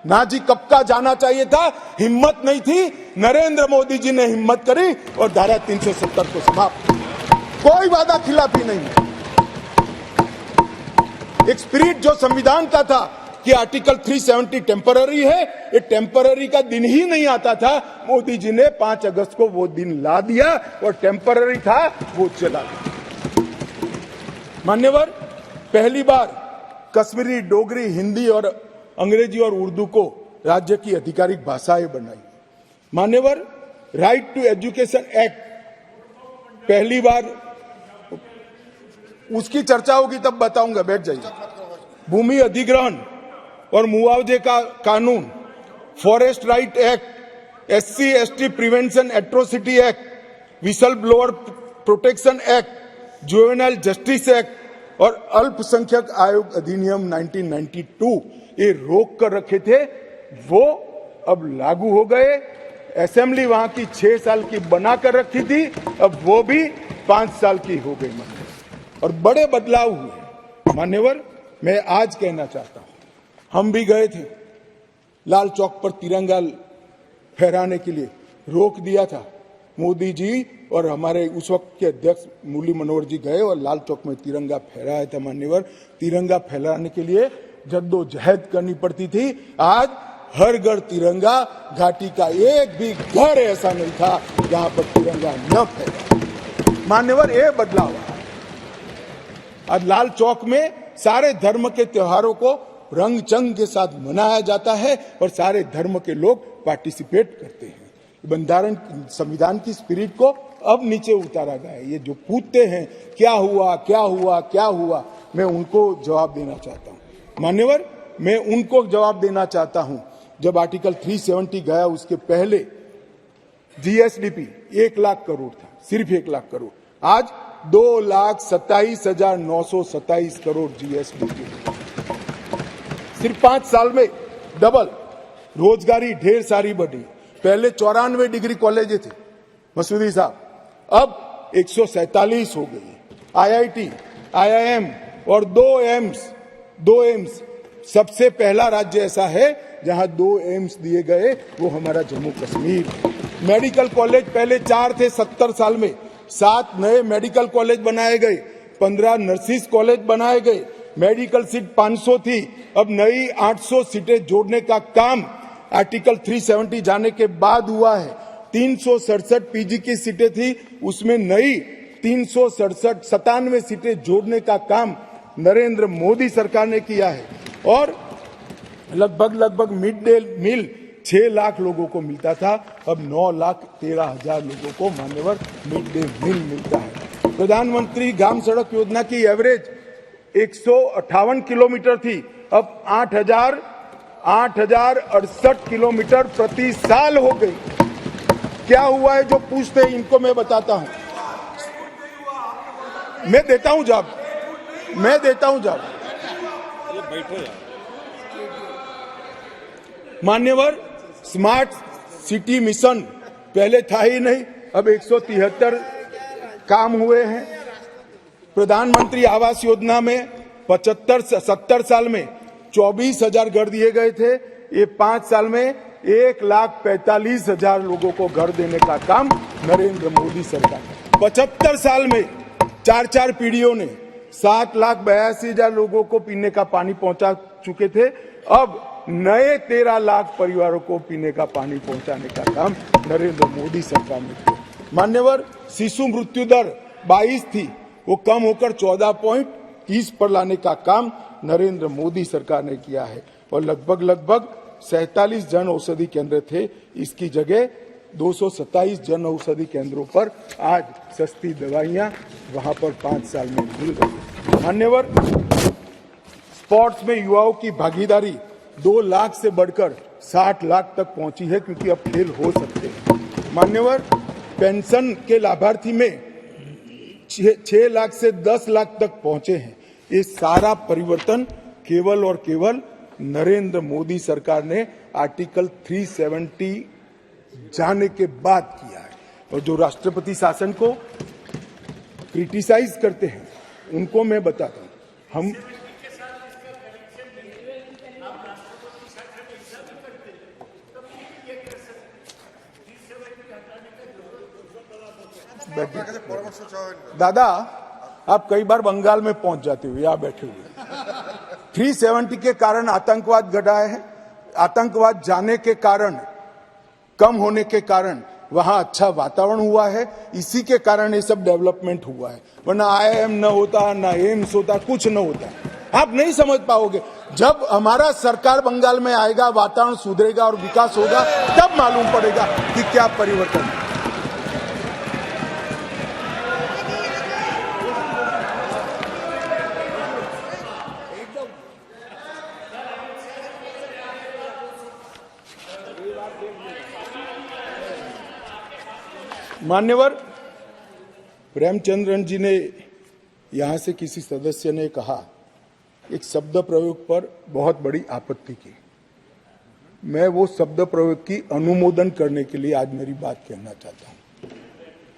ना जी। कब का जाना चाहिए था, हिम्मत नहीं थी, नरेंद्र मोदी जी ने हिम्मत करी और धारा 370 को समाप्त। कोई वादा खिलाफी नहीं है। एक स्पिरिट जो संविधान का था कि आर्टिकल 370 टेम्पररी है, ये टेम्पररी का दिन ही नहीं आता था। मोदी जी ने 5 अगस्त को वो दिन ला दिया और टेम्पररी था वो चला दिया। मान्यवर, पहली बार कश्मीरी, डोगरी, हिंदी और अंग्रेजी और उर्दू को राज्य की आधिकारिक भाषाएं बनाई। मान्यवर, राइट टू एजुकेशन एक्ट पहली बार, उसकी चर्चा होगी तब बताऊंगा, बैठ जाइए। भूमि अधिग्रहण और मुआवजे का कानून, forest right act, SC ST prevention atrocity act, whistle blower protection act, juvenile justice act और अल्पसंख्यक आयोग अधिनियम 1992 ये रोक कर रखे थे, वो अब लागू हो गए। असेंबली वहां की 6 साल की बना कर रखी थी, अब वो भी 5 साल की हो गई। और बड़े बदलाव हुए। मान्यवर, मैं आज कहना चाहता हूं, हम भी गए थे लाल चौक पर तिरंगा फहराने के लिए, रोक दिया था मोदी जी और हमारे उस वक्त के अध्यक्ष मुरली मनोहर जी गए और लाल चौक में तिरंगा फहराया था। मान्यवर, तिरंगा फहराने के लिए जद्दोजहद करनी पड़ती थी। आज हर घर तिरंगा, घाटी का एक भी घर ऐसा नहीं था जहां पर तिरंगा न फहरा। मान्यवर, ये बदलाव आज लाल चौक में सारे धर्म के त्योहारों को रंग चंग के साथ मनाया जाता है और सारे धर्म के लोग पार्टिसिपेट करते हैं। बंधारण संविधान की स्पिरिट को अब नीचे उतारा गया है। ये जो पूछते हैं क्या हुआ क्या हुआ क्या हुआ, मैं उनको जवाब देना चाहता हूं। मान्यवर, मैं उनको जवाब देना चाहता हूं, जब आर्टिकल 370 गया उसके पहले जीएसडीपी 1 लाख करोड़ था, सिर्फ 1 लाख करोड़। आज 2,27,927 करोड़ जीएसडीपी, सिर्फ 5 साल में डबल। रोजगारी ढेर सारी बढ़ी। पहले 94 डिग्री कॉलेज थे मसूदी साहब, अब 147 हो गई। आईआईटी, आईआईएम और 2 एम्स, सबसे पहला राज्य ऐसा है जहां 2 एम्स दिए गए, वो हमारा जम्मू कश्मीर। मेडिकल कॉलेज पहले 4 थे 70 साल में, 7 नए मेडिकल कॉलेज बनाए गए, 15 नर्सिस कॉलेज बनाए गए। मेडिकल सीट 500 थी, अब नई 800 सीटें जोड़ने का काम आर्टिकल 370 जाने के बाद हुआ है। 367 पीजी की सीटें थी, उसमें नई 397 सीटें जोड़ने का काम नरेंद्र मोदी सरकार ने किया है। और लगभग मिड डे मील 6 लाख लोगों को मिलता था, अब 9,13,000 लोगों को मान्यवर मिड डे मील मिलता है। प्रधानमंत्री ग्राम सड़क योजना की एवरेज 158 किलोमीटर थी, अब 8,068 किलोमीटर प्रति साल हो गई। क्या हुआ है जो पूछते हैं, इनको मैं बताता हूं। मैं देता हूं जवाब। मान्यवर, स्मार्ट सिटी मिशन पहले था ही नहीं, अब 173 काम हुए हैं। प्रधानमंत्री आवास योजना में 70 साल में 24,000 घर दिए गए थे, ये 5 साल में 1,45,000 लोगों को घर देने का काम नरेंद्र मोदी सरकार। 75 साल में 4 पीढ़ियों ने 7,82,000 लोगों को पीने का पानी पहुंचा चुके थे, अब नए 13 लाख परिवारों को पीने का पानी पहुंचाने का काम नरेंद्र मोदी सरकार ने किया। मान्यवर, शिशु मृत्यु दर 22 थी, वो कम होकर 14.30 पर लाने का काम नरेंद्र मोदी सरकार ने किया है। और लगभग 47 जन औषधि केंद्र थे, इसकी जगह 227 जन औषधि केंद्रों पर आज सस्ती दवाइयां वहां पर 5 साल में मिल गई। मान्यवर, स्पोर्ट्स में युवाओं की भागीदारी 2 लाख से बढ़कर 60 लाख तक पहुंची है, क्योंकि अब खेल हो सकते हैं। मान्यवर, पेंशन के लाभार्थी में 6 लाख से 10 लाख तक पहुंचे हैं। ये सारा परिवर्तन केवल और केवल नरेंद्र मोदी सरकार ने आर्टिकल 370 जाने के बाद किया है। और जो राष्ट्रपति शासन को क्रिटिसाइज करते हैं, उनको मैं बताता हूं, हम दादा, आप कई बार बंगाल में पहुंच जाते हो, यहां बैठे हुए। 370 के कारण आतंकवाद घटा है, आतंकवाद जाने के कारण, कम होने के कारण वहां अच्छा वातावरण हुआ है, इसी के कारण ये सब डेवलपमेंट हुआ है। वरना आईआईएम न होता, ना एम्स होता, कुछ न होता। आप नहीं समझ पाओगे, जब हमारा सरकार बंगाल में आएगा, वातावरण सुधरेगा और विकास होगा, तब मालूम पड़ेगा कि क्या परिवर्तन है। मान्यवर, प्रेमचंद्रन जी ने यहां से किसी सदस्य ने कहा, एक शब्द प्रयोग पर बहुत बड़ी आपत्ति की। मैं वो शब्द प्रयोग की अनुमोदन करने के लिए आज मेरी बात कहना चाहता हूं।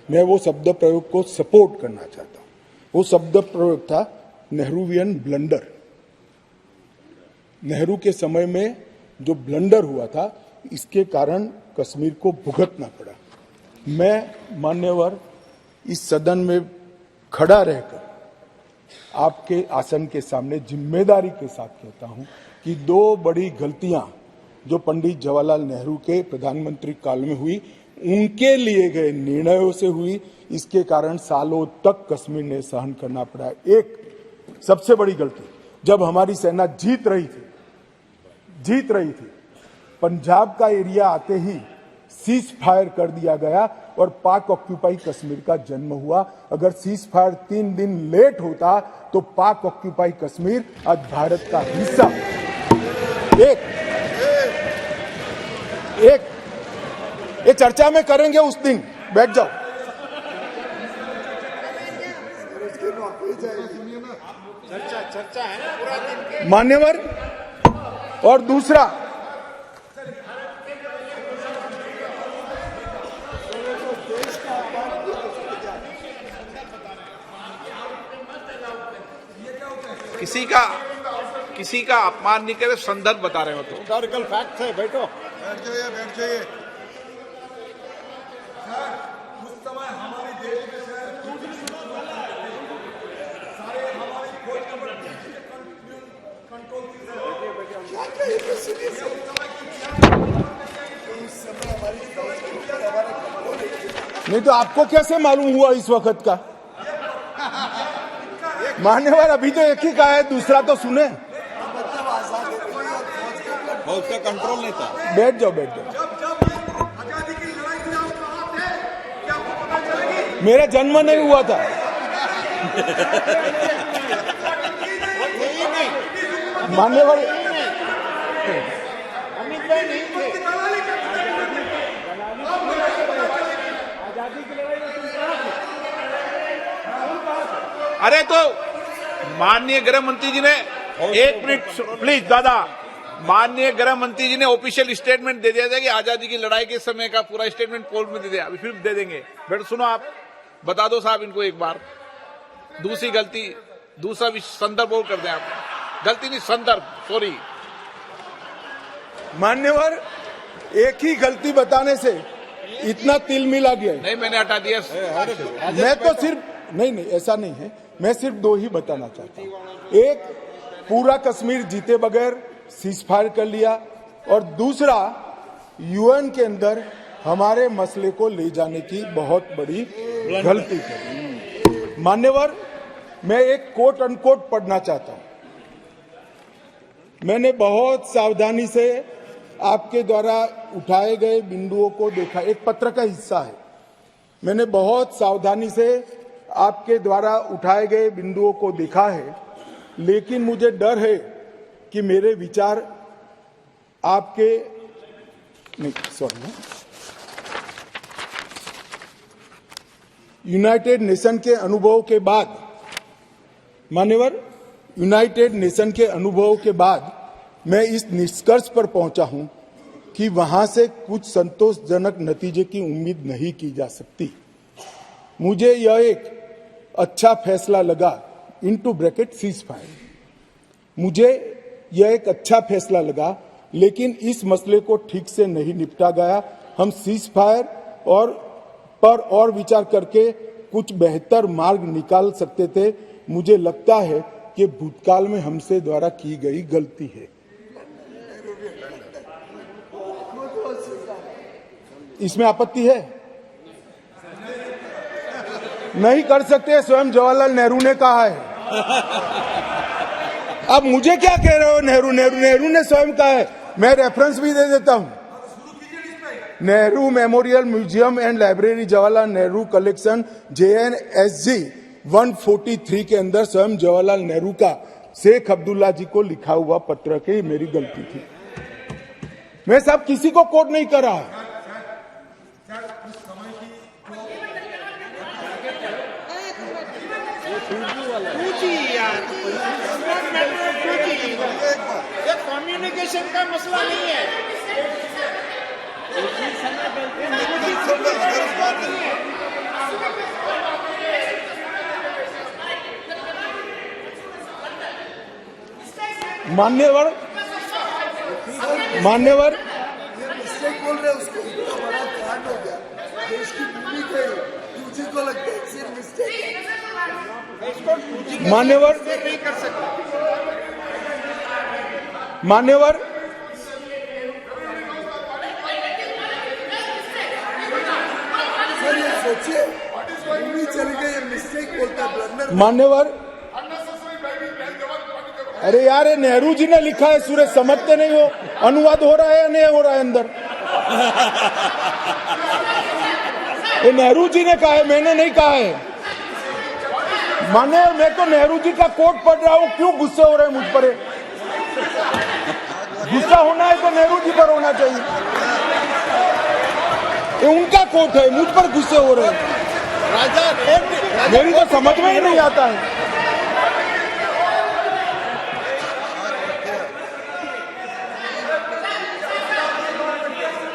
मैं वो शब्द प्रयोग को सपोर्ट करना चाहता हूं। वो शब्द प्रयोग था नेहरूवियन ब्लंडर। नेहरू के समय में जो ब्लंडर हुआ था, इसके कारण कश्मीर को भुगतना पड़ा। मैं मान्यवर इस सदन में खड़ा रहकर आपके आसन के सामने जिम्मेदारी के साथ कहता हूं कि दो बड़ी गलतियां जो पंडित जवाहरलाल नेहरू के प्रधानमंत्री काल में हुई, उनके लिए गए निर्णयों से हुई, इसके कारण सालों तक कश्मीर ने सहन करना पड़ा। एक सबसे बड़ी गलती, जब हमारी सेना जीत रही थी, पंजाब का एरिया आते ही सीज फायर कर दिया गया और पाक ऑक्यूपाई कश्मीर का जन्म हुआ। अगर सीज फायर 3 दिन लेट होता तो पाक ऑक्यूपाई कश्मीर आज भारत का हिस्सा। ये चर्चा में करेंगे उस दिन, बैठ जाओ। चर्चा है पूरा दिन मान्यवर। और दूसरा, किसी का अपमान नहीं करे, संदर्भ बता रहे हो तो हिस्टोरिकल फैक्ट है। बैठो, बैठ जाइए। उस समय हमारी देश में सारे हमारी खोज कंट्रोल नहीं तो आपको कैसे मालूम हुआ इस वक्त का? मान्यवर अभी तो एक ही का है, दूसरा तो सुने। उसका कंट्रोल नहीं था। बैठ जाओ। मेरा जन्म नहीं हुआ था। मान्यवर अरे तो माननीय गृह मंत्री जी ने, एक मिनट प्लीज दादा, माननीय गृह मंत्री जी ने ऑफिशियल स्टेटमेंट दे दिया था कि आजादी की लड़ाई के समय का पूरा स्टेटमेंट पोल में दे दिया, अभी फिर दे देंगे। बेटा सुनो, आप बता दो साहब इनको एक बार। दूसरी गलती, दूसरा संदर्भ और कर दें आप। गलती नहीं, संदर्भ, सॉरी। मान्यवर एक ही गलती बताने से इतना तिल मिला गया। नहीं, मैंने हटा दिया। मैं तो सिर्फ नहीं, ऐसा नहीं है। मैं सिर्फ दो ही बताना चाहता हूं। एक, पूरा कश्मीर जीते बगैर सीज फायर कर लिया, और दूसरा, यूएन के अंदर हमारे मसले को ले जाने की बहुत बड़ी गलती की। मान्यवर, मैं एक कोट अनकोट पढ़ना चाहता हूं। मैंने बहुत सावधानी से आपके द्वारा उठाए गए बिंदुओं को देखा, एक पत्र का हिस्सा है। मैंने बहुत सावधानी से आपके द्वारा उठाए गए बिंदुओं को देखा है, लेकिन मुझे डर है कि मेरे विचार आपके यूनाइटेड नेशन के अनुभव के बाद, मान्यवर, यूनाइटेड नेशन के अनुभव के बाद मैं इस निष्कर्ष पर पहुंचा हूं कि वहां से कुछ संतोषजनक नतीजे की उम्मीद नहीं की जा सकती। मुझे यह एक अच्छा फैसला लगा, इनटू ब्रैकेट सीज फायर, मुझे यह एक अच्छा फैसला लगा, लेकिन इस मसले को ठीक से नहीं निपटा गया। हम सीज फायर और विचार करके कुछ बेहतर मार्ग निकाल सकते थे। मुझे लगता है कि भूतकाल में हमसे द्वारा की गई गलती है। इसमें आपत्ति है? नहीं कर सकते, स्वयं जवाहरलाल नेहरू ने कहा है। अब मुझे क्या कह रहे हो? नेहरू ने स्वयं कहा है। मैं रेफरेंस भी दे देता हूं। Nehru memorial museum and library, Jawaharlal Nehru collection, JNSG 143 के अंदर स्वयं जवाहरलाल नेहरू का शेख अब्दुल्ला जी को लिखा हुआ पत्र की मेरी गलती थी। मैं सब किसी को कोट नहीं कर रहा। ये कम्युनिकेशन का मसला नहीं है। मान्यवर, मान्यवर मिस्टेक बोल रहे हैं उसको इतना बड़ा कांड हो गया देश की भूमि पे तुझे को लगता है सिर्फ मिस्टेक है मान्यवर नहीं कर सकते। मान्यवर सर ये सोचिए भूमि चली गई मिस्टेक बोलता है ब्लंडर मान्यवर अरे यार ये नेहरू जी ने लिखा है सूरज समझते नहीं हो अनुवाद हो रहा है या नहीं हो रहा है अंदर ये नेहरू जी ने कहा है मैंने नहीं कहा है माने मैं तो नेहरू जी का कोट पढ़ रहा हूं क्यों गुस्से हो रहे हैं मुझ पर गुस्सा होना है तो नेहरू जी पर होना चाहिए ये उनका कोट है मुझ पर गुस्से हो रहे हैं मेरी तो समझ में ही नहीं आता है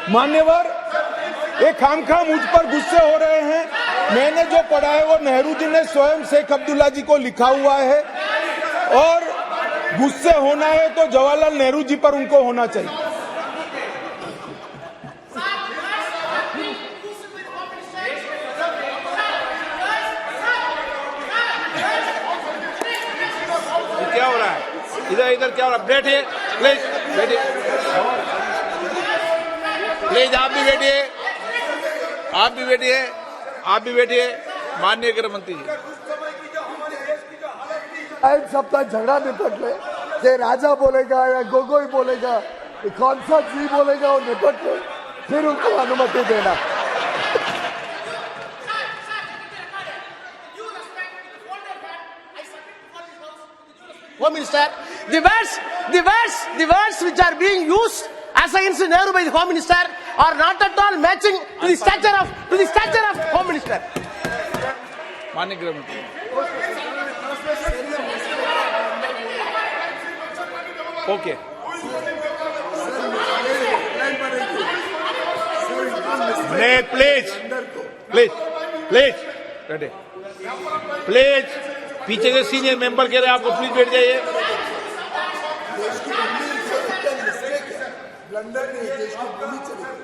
मान्यवर ये खामखा मुझ पर गुस्से हो रहे हैं मैंने जो पढ़ा है वो नेहरू जी ने स्वयं शेख अब्दुल्ला जी को लिखा हुआ है और गुस्से होना है तो जवाहरलाल नेहरू जी पर उनको होना चाहिए क्या हो रहा है इधर इधर क्या हो रहा है बैठिए प्लीज बैठिए प्लीज आप भी बैठिए आप भी बैठिए आप भी बैठिए माननीय गृह मंत्री जी एक सप्ताह झगड़ा निपट ले ये राजा बोलेगा या गोगोई बोलेगा ये कौन सा जी बोलेगा वो निपट ले फिर उनको अनुमति देना Home Minister, the words which are being used as against Nehru by the Home Minister are not at all matching to the stature of Home Minister. माननीय गृह मंत्री ओके प्लीज प्लीज प्लीज बैठे प्लीज पीछे के सीनियर मेंबर कह रहे हैं आपको प्लीज बैठ जाइए ब्लंडर नहीं देश की भूमि चली गई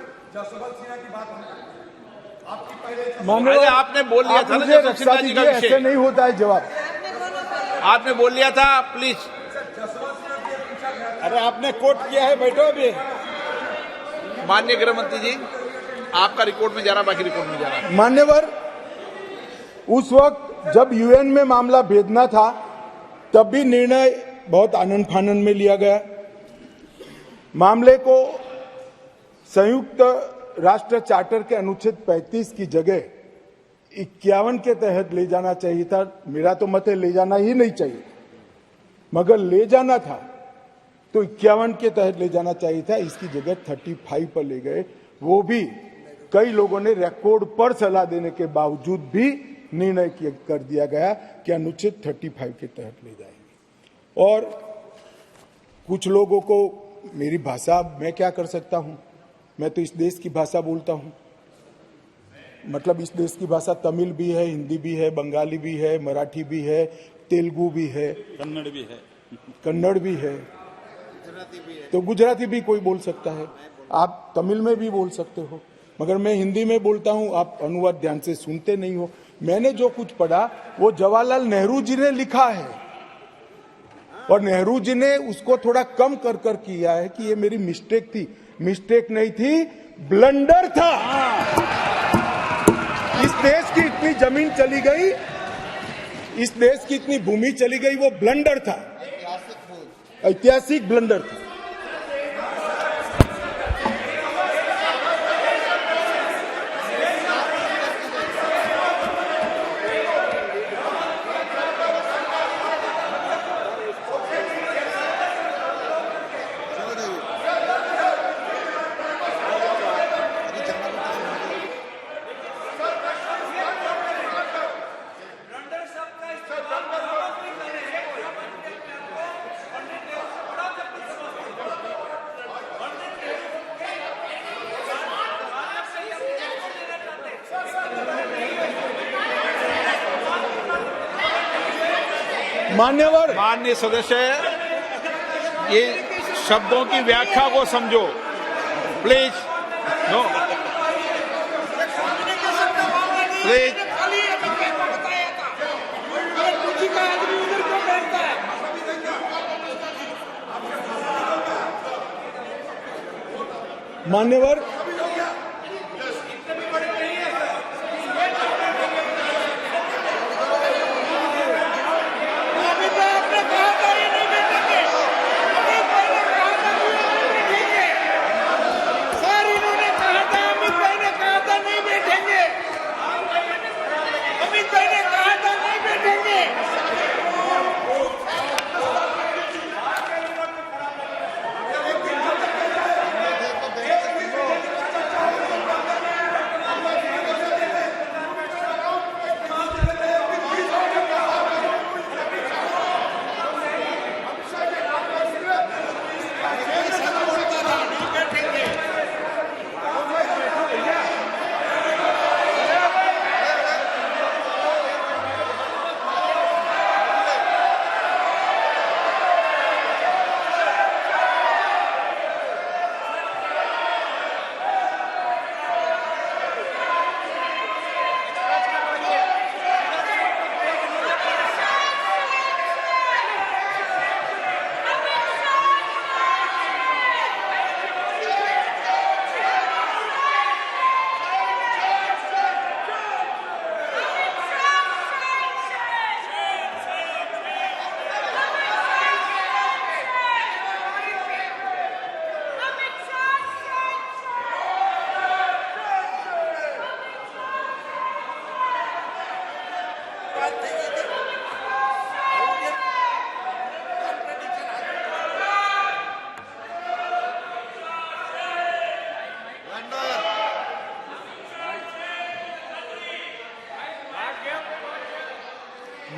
अरे आपने बोल लिया था ना जसवंत सिन्हा जी का ऐसे विषय नहीं होता है जवाब आपने बोल लिया था प्लीज अरे आपने कोट किया है बैठो अभी माननीय गृह मंत्री जी आपका रिकॉर्ड में जा रहा बाकी रिकॉर्ड में जा रहा मान्यवर उस वक्त जब यूएन में मामला भेजना था तब भी निर्णय बहुत आनंद फानंद में लिया गया मामले को संयुक्त राष्ट्र चार्टर के अनुच्छेद 35 की जगह 51 के तहत ले जाना चाहिए था मेरा तो मत है ले जाना ही नहीं चाहिए मगर ले जाना था तो 51 के तहत ले जाना चाहिए था इसकी जगह 35 पर ले गए वो भी कई लोगों ने रिकॉर्ड पर सलाह देने के बावजूद भी निर्णय कर दिया गया कि अनुच्छेद 35 के तहत ले जाएंगे और कुछ लोगों को मेरी भाषा मैं क्या कर सकता हूं मैं तो इस देश की भाषा बोलता हूं मतलब इस देश की भाषा तमिल भी है हिंदी भी है बंगाली भी है मराठी भी है तेलुगु भी है कन्नड़ भी है तो गुजराती भी कोई बोल सकता है आप तमिल में भी बोल सकते हो मगर मैं हिंदी में बोलता हूं आप अनुवाद ध्यान से सुनते नहीं हो मैंने जो कुछ पढ़ा वो जवाहरलाल नेहरू जी ने लिखा है और नेहरू जी ने उसको थोड़ा कम कर किया है कि ये मेरी मिस्टेक थी मिस्टेक नहीं थी ब्लंडर था इस देश की इतनी जमीन चली गई इस देश की इतनी भूमि चली गई वो ब्लंडर था ऐतिहासिक ब्लंडर था मान्यवर माननीय सदस्य ये शब्दों की व्याख्या को समझो प्लीज। No please. खाली अभी क्या बताया था, अगर पूछी का आदमी उधर क्यों बैठता है? मान्यवर, अभी तो आपने कहा था ये नहीं बैठेंगे, अभी पहले कहा था कि ये नहीं बैठेंगे सर, इन्होंने कहा था, अमित भाई ने कहा था नहीं बैठेंगे, अमित भाई ने कहा था नहीं बैठेंगे।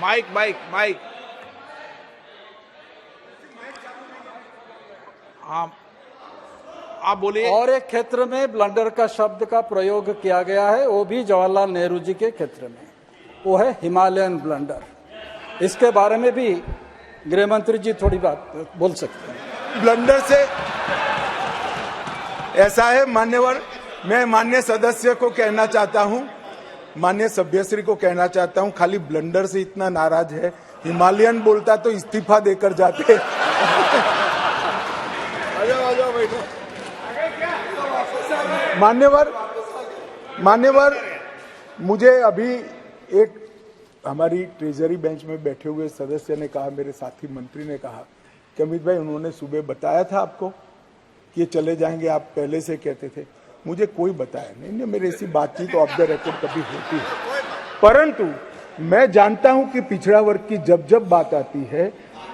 Mike mike mike. आप बोलिए। और एक क्षेत्र में ब्लंडर का शब्द का प्रयोग किया गया है, वो भी जवाहरलाल नेहरू जी के क्षेत्र में, वो है हिमालयन ब्लंडर। इसके बारे में भी गृह मंत्री जी थोड़ी बात बोल सकते हैं। ब्लंडर से ऐसा है मान्यवर, मैं माननीय सदस्य को कहना चाहता हूं, माननीय सभ्यश्री को कहना चाहता हूं, खाली ब्लंडर से इतना नाराज है, हिमालयन बोलता तो इस्तीफा देकर जाते। आजाओ बैठो। मान्यवर, मुझे अभी एक हमारी ट्रेजरी बेंच में बैठे हुए सदस्य ने कहा, मेरे साथी मंत्री ने कहा कि अमित भाई उन्होंने सुबह बताया था आपको कि ये चले जाएंगे, आप पहले से कहते थे। मुझे कोई बताया नहीं, मेरी ऐसी बातचीत ऑफ द रिकॉर्ड कभी होती है, परंतु मैं जानता हूं कि पिछड़ा वर्ग की जब जब बात आती है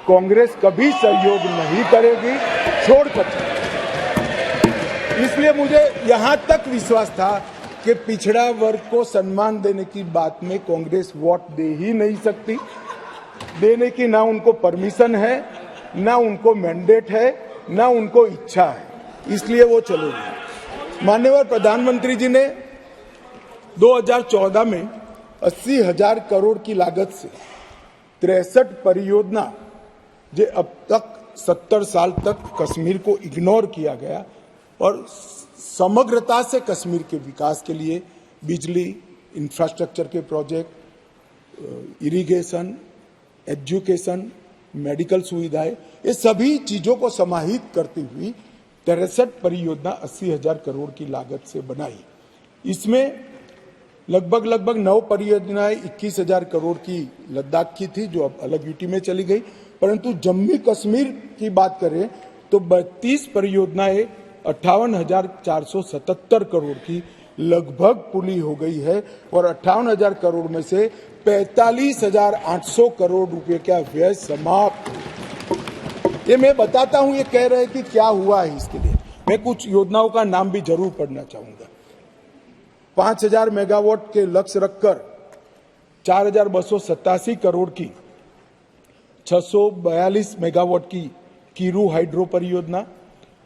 कांग्रेस कभी सहयोग नहीं करेगी, छोड़ सकती। इसलिए मुझे यहां तक विश्वास था कि पिछड़ा वर्ग को सम्मान देने की बात में कांग्रेस वोट दे ही नहीं सकती, देने की ना उनको परमिशन है, ना उनको मैंडेट है, ना उनको इच्छा है, इसलिए वो चलेगी। माननीय प्रधानमंत्री जी ने 2014 में 80,000 करोड़ की लागत से 63 परियोजना, जो अब तक 70 साल तक कश्मीर को इग्नोर किया गया, और समग्रता से कश्मीर के विकास के लिए बिजली, इंफ्रास्ट्रक्चर के प्रोजेक्ट, इरिगेशन, एजुकेशन, मेडिकल सुविधाएं, ये सभी चीजों को समाहित करती हुई 63 परियोजना 80,000 करोड़ की लागत से बनाई। इसमें लगभग 9 परियोजनाएं 21,000 करोड़ की लद्दाख की थी, जो अब अलग यूटी में चली गई, परंतु जम्मू कश्मीर की बात करें तो 32 परियोजनाएं 58,477 करोड़ की लगभग पूरी हो गई है, और 58,000 करोड़ में से 45,800 करोड़ रुपए का व्यय समाप्त। ये मैं बताता हूं, ये कह रहे कि क्या हुआ है, इसके लिए मैं कुछ योजनाओं का नाम भी जरूर पढ़ना चाहूंगा। 5,000 मेगावाट के लक्ष्य रखकर 4,287 करोड़ की 642 मेगावाट की कीरू हाइड्रो परियोजना,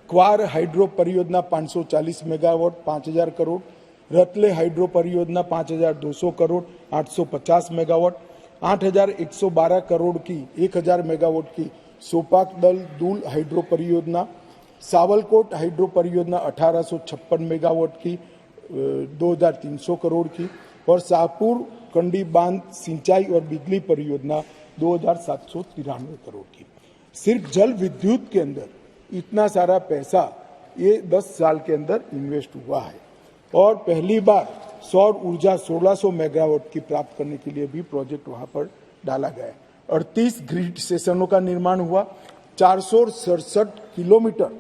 क्वार हाइड्रो परियोजना 540 मेगावाट 5,000 करोड़, रतले हाइड्रो परियोजना 5,200 करोड़ 850 मेगावाट, 8,112 करोड़ की 1,000 मेगावाट की सोपाकदल दूल हाइड्रो परियोजना, सावलकोट हाइड्रो परियोजना 1856 मेगावाट की 2300 करोड़ की, और शाहपुर कंडी बांध सिंचाई और बिजली परियोजना 2793 करोड़ की। सिर्फ जल विद्युत के अंदर इतना सारा पैसा ये 10 साल के अंदर इन्वेस्ट हुआ है। और पहली बार सौर ऊर्जा 1600 मेगावाट की प्राप्त करने के लिए भी प्रोजेक्ट वहां पर डाला गया। 38 ग्रिड स्टेशनों का निर्माण हुआ, 467 किलोमीटर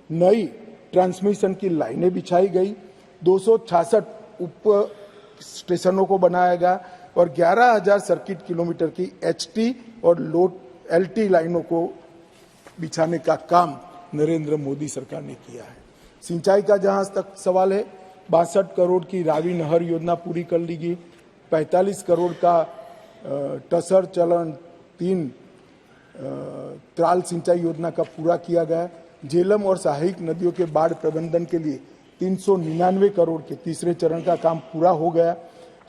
नई ट्रांसमिशन की लाइनें बिछाई गई, 266 उप स्टेशनों को बनाया गया और 11,000 सर्किट किलोमीटर की HT और LT लाइनों को बिछाने का काम नरेंद्र मोदी सरकार ने किया है। सिंचाई का जहां तक सवाल है, 62 करोड़ की रावी नहर योजना पूरी कर ली गई, 45 करोड़ का टसर चलन 3 त्राल सिंचाई योजना का पूरा किया गया। झेलम और सहायक नदियों के बाढ़ प्रबंधन के लिए 399 करोड़ के तीसरे चरण का काम पूरा हो गया।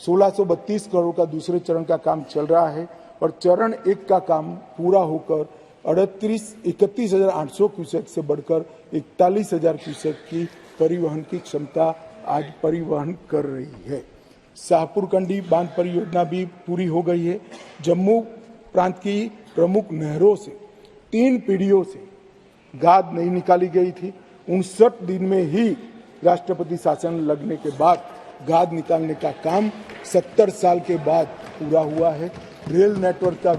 1632 करोड़ का दूसरे चरण का काम चल रहा है और चरण 1 का काम पूरा होकर 31,800 क्यूसेक से बढ़कर 41,000 क्यूसेक की परिवहन की क्षमता आज परिवहन कर रही है। शाहपुर कंडी बांध परियोजना भी पूरी हो गई है। जम्मू प्रांत की प्रमुख नहरों से 3 पीढ़ियों से गाद नहीं निकाली गई थी। 59 दिन में ही राष्ट्रपति शासन लगने के बाद गाद निकालने का काम 70 साल के बाद पूरा हुआ है। रेल नेटवर्क का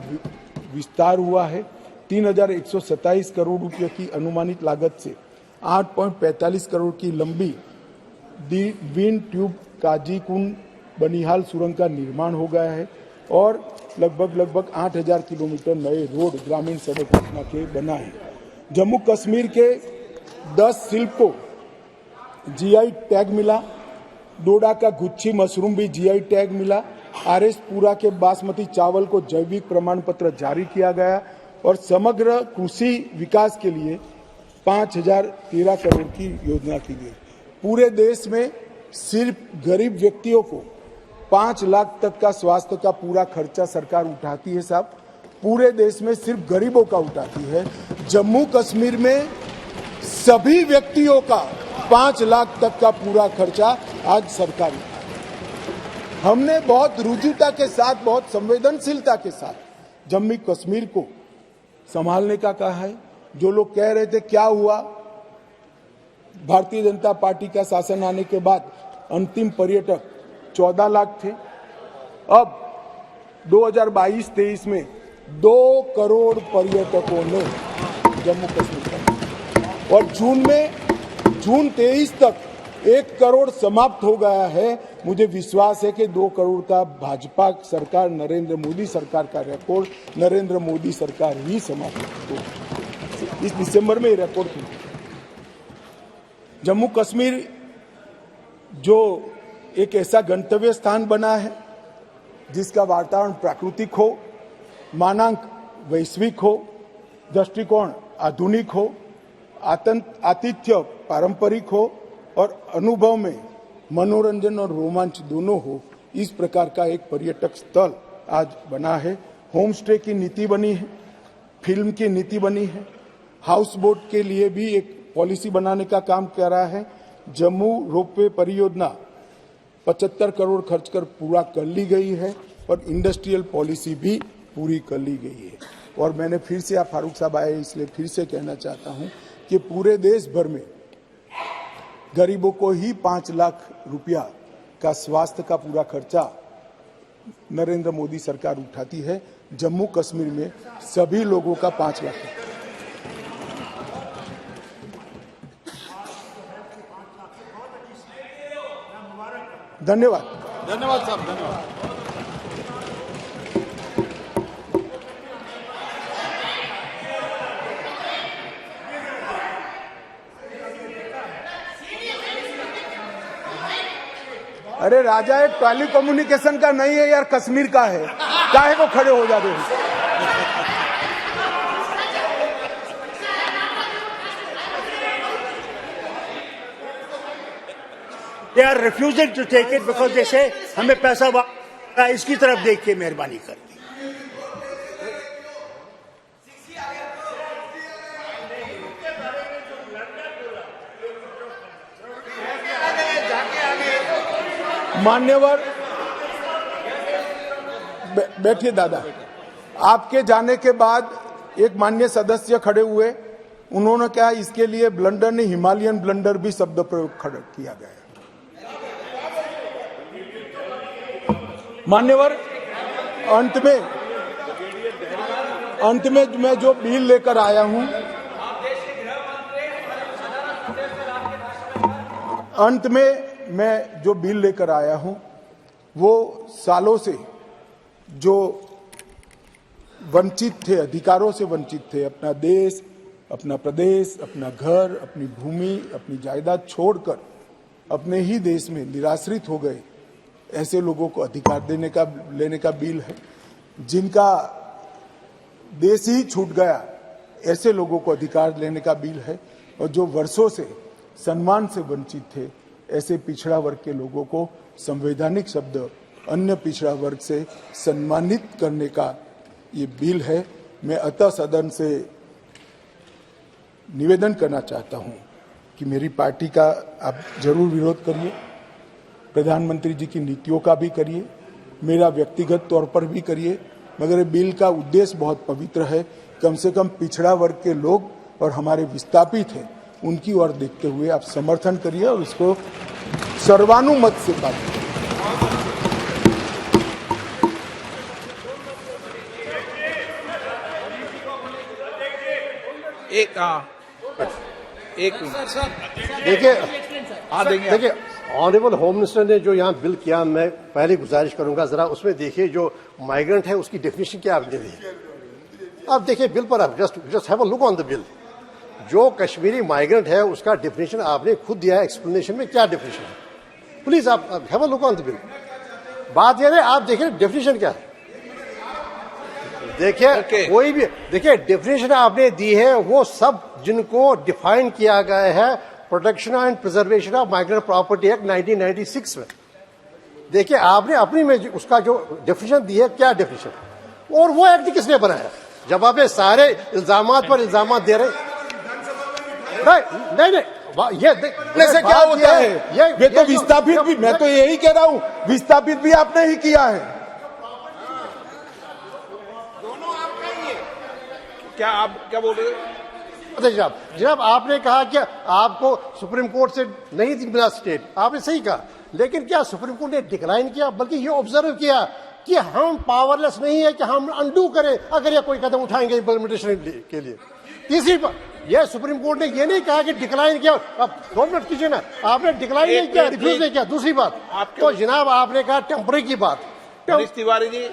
विस्तार हुआ है। 3,127 करोड़ रुपये की अनुमानित लागत से 8.45 करोड़ की लंबी द्वीन ट्यूब काजीकुंड बनिहाल सुरंग का निर्माण हो गया है और लगभग 8,000 किलोमीटर नए रोड ग्रामीण सड़क योजना के बना है। जम्मू कश्मीर के 10 शिल्प को GI टैग मिला। डोडा का गुच्छी मशरूम भी GI टैग मिला। RS पूरा के बासमती चावल को जैविक प्रमाण पत्र जारी किया गया और समग्र कृषि विकास के लिए 5,013 करोड़ की योजना की गई। पूरे देश में सिर्फ गरीब व्यक्तियों को 5 लाख तक का स्वास्थ्य का पूरा खर्चा सरकार उठाती है साहब। पूरे देश में सिर्फ गरीबों का उठाती है। जम्मू कश्मीर में सभी व्यक्तियों का 5 लाख तक का पूरा खर्चा आज सरकार उठाती है। हमने बहुत रुजुता के साथ, बहुत संवेदनशीलता के साथ जम्मू कश्मीर को संभालने का कहा है। जो लोग कह रहे थे क्या हुआ, भारतीय जनता पार्टी का शासन आने के बाद अंतिम पर्यटक 14 लाख थे, अब 2022-23 में 2 करोड़ पर्यटकों ने जम्मू कश्मीर का, और जून 23 तक 1 करोड़ समाप्त हो गया है। मुझे विश्वास है कि 2 करोड़ का भाजपा सरकार, नरेंद्र मोदी सरकार का रिकॉर्ड नरेंद्र मोदी सरकार ही समाप्त होगी। इस दिसंबर में रिकॉर्ड हुआ। जम्मू कश्मीर जो एक ऐसा गंतव्य स्थान बना है जिसका वातावरण प्राकृतिक हो, मानांक वैश्विक हो, दृष्टिकोण आधुनिक हो, आतिथ्य पारंपरिक हो और अनुभव में मनोरंजन और रोमांच दोनों हो, इस प्रकार का एक पर्यटक स्थल आज बना है। होम स्टे की नीति बनी है, फिल्म की नीति बनी है, हाउस बोट के लिए भी एक पॉलिसी बनाने का काम कर रहा है। जम्मू रोपवे परियोजना 75 करोड़ खर्च कर पूरा कर ली गई है और इंडस्ट्रियल पॉलिसी भी पूरी कर ली गई है। और मैंने फिर से, आप फारूक साहब आए इसलिए फिर से कहना चाहता हूं कि पूरे देश भर में गरीबों को ही 5 लाख रुपया का स्वास्थ्य का पूरा खर्चा नरेंद्र मोदी सरकार उठाती है। जम्मू कश्मीर में सभी लोगों का 5 लाख। धन्यवाद। धन्यवाद साहब, धन्यवाद। अरे राजा एक टेली कम्युनिकेशन का नहीं है यार, कश्मीर का है। काहे को खड़े हो जा रहे हो? They are refusing to take it because they say हमें पैसा इसकी तरफ देख के मेहरबानी कर दी। मान्यवर बैठिए दादा। आपके जाने के बाद एक माननीय सदस्य खड़े हुए, उन्होंने कहा इसके लिए ब्लंडर नहीं हिमालयन ब्लंडर भी शब्द प्रयोग खड़ा किया गया। मान्यवर, अंत में मैं जो बिल लेकर आया हूं, वो सालों से जो वंचित थे, अधिकारों से वंचित थे, अपना देश, अपना प्रदेश, अपना घर, अपनी भूमि, अपनी जायदाद छोड़कर अपने ही देश में निराश्रित हो गए, ऐसे लोगों को अधिकार लेने का बिल है। जिनका देश ही छूट गया, ऐसे लोगों को अधिकार लेने का बिल है। और जो वर्षों से सम्मान से वंचित थे, ऐसे पिछड़ा वर्ग के लोगों को संवैधानिक शब्द अन्य पिछड़ा वर्ग से सम्मानित करने का ये बिल है। मैं अतः सदन से निवेदन करना चाहता हूं कि मेरी पार्टी का आप जरूर विरोध करिए, प्रधानमंत्री जी की नीतियों का भी करिए, मेरा व्यक्तिगत तौर पर भी करिए, मगर बिल का उद्देश्य बहुत पवित्र है। कम से कम पिछड़ा वर्ग के लोग और हमारे विस्थापित हैं, उनकी ओर देखते हुए आप समर्थन करिए और उसको सर्वानुमत से पास करिए। देखिए ऑनरेबल होम मिनिस्टर ने जो यहाँ बिल किया, मैं पहले गुजारिश करूंगा जरा उसमें देखिए जो माइग्रेंट है उसकी डेफिनेशन क्या आपने दी है। आप देखिए बिल पर, आप just have a look on the bill. जो कश्मीरी माइग्रेंट है उसका डेफिनेशन आपने खुद दिया है, एक्सप्लेनेशन में क्या डेफिनेशन है। प्लीज आप have a look on the bill. बात यह है, आप देखिए डेफिनेशन क्या है। देखिए कोई भी, देखिए डेफिनेशन आपने दी है वो सब जिनको डिफाइन किया गया है protection and preservation of migrant property act 1996 में। देखिए आपने अपनी में उसका जो डेफिनेशन दी है, क्या डेफिनेशन है, और वो एक्ट किसने बनाया जब आपने सारे इल्जामात पर इल्जामात दे रहे। नहीं ये से क्या होता है, ये तो विस्थापित भी, मैं तो यही कह रहा हूं, विस्थापित भी आपने ही किया है। दोनों आपका ही है। क्या आप क्या बोल रहे हो? जनाब आपने कहा कि आपको सुप्रीम कोर्ट से नहीं मिला स्टेट, आपने सही कहा, लेकिन क्या सुप्रीम कोर्ट ने डिक्लाइन किया, बल्कि ये ऑब्जर्व किया कि हम पावरलेस नहीं है कि हम अनडू करें अगर ये कोई कदम उठाएंगे इम्प्लीमेंटेशन के लिए। तीसरी बात, ये सुप्रीम कोर्ट ने ये नहीं कहा कि डिक्लाइन किया। अब 2 मिनट कीजिए ना, आपने डिक्लाइन नहीं किया, रिफ्यूज नहीं किया। दूसरी बात, तो जनाब आपने कहा टेम्परेरी की बात, तिवारी जी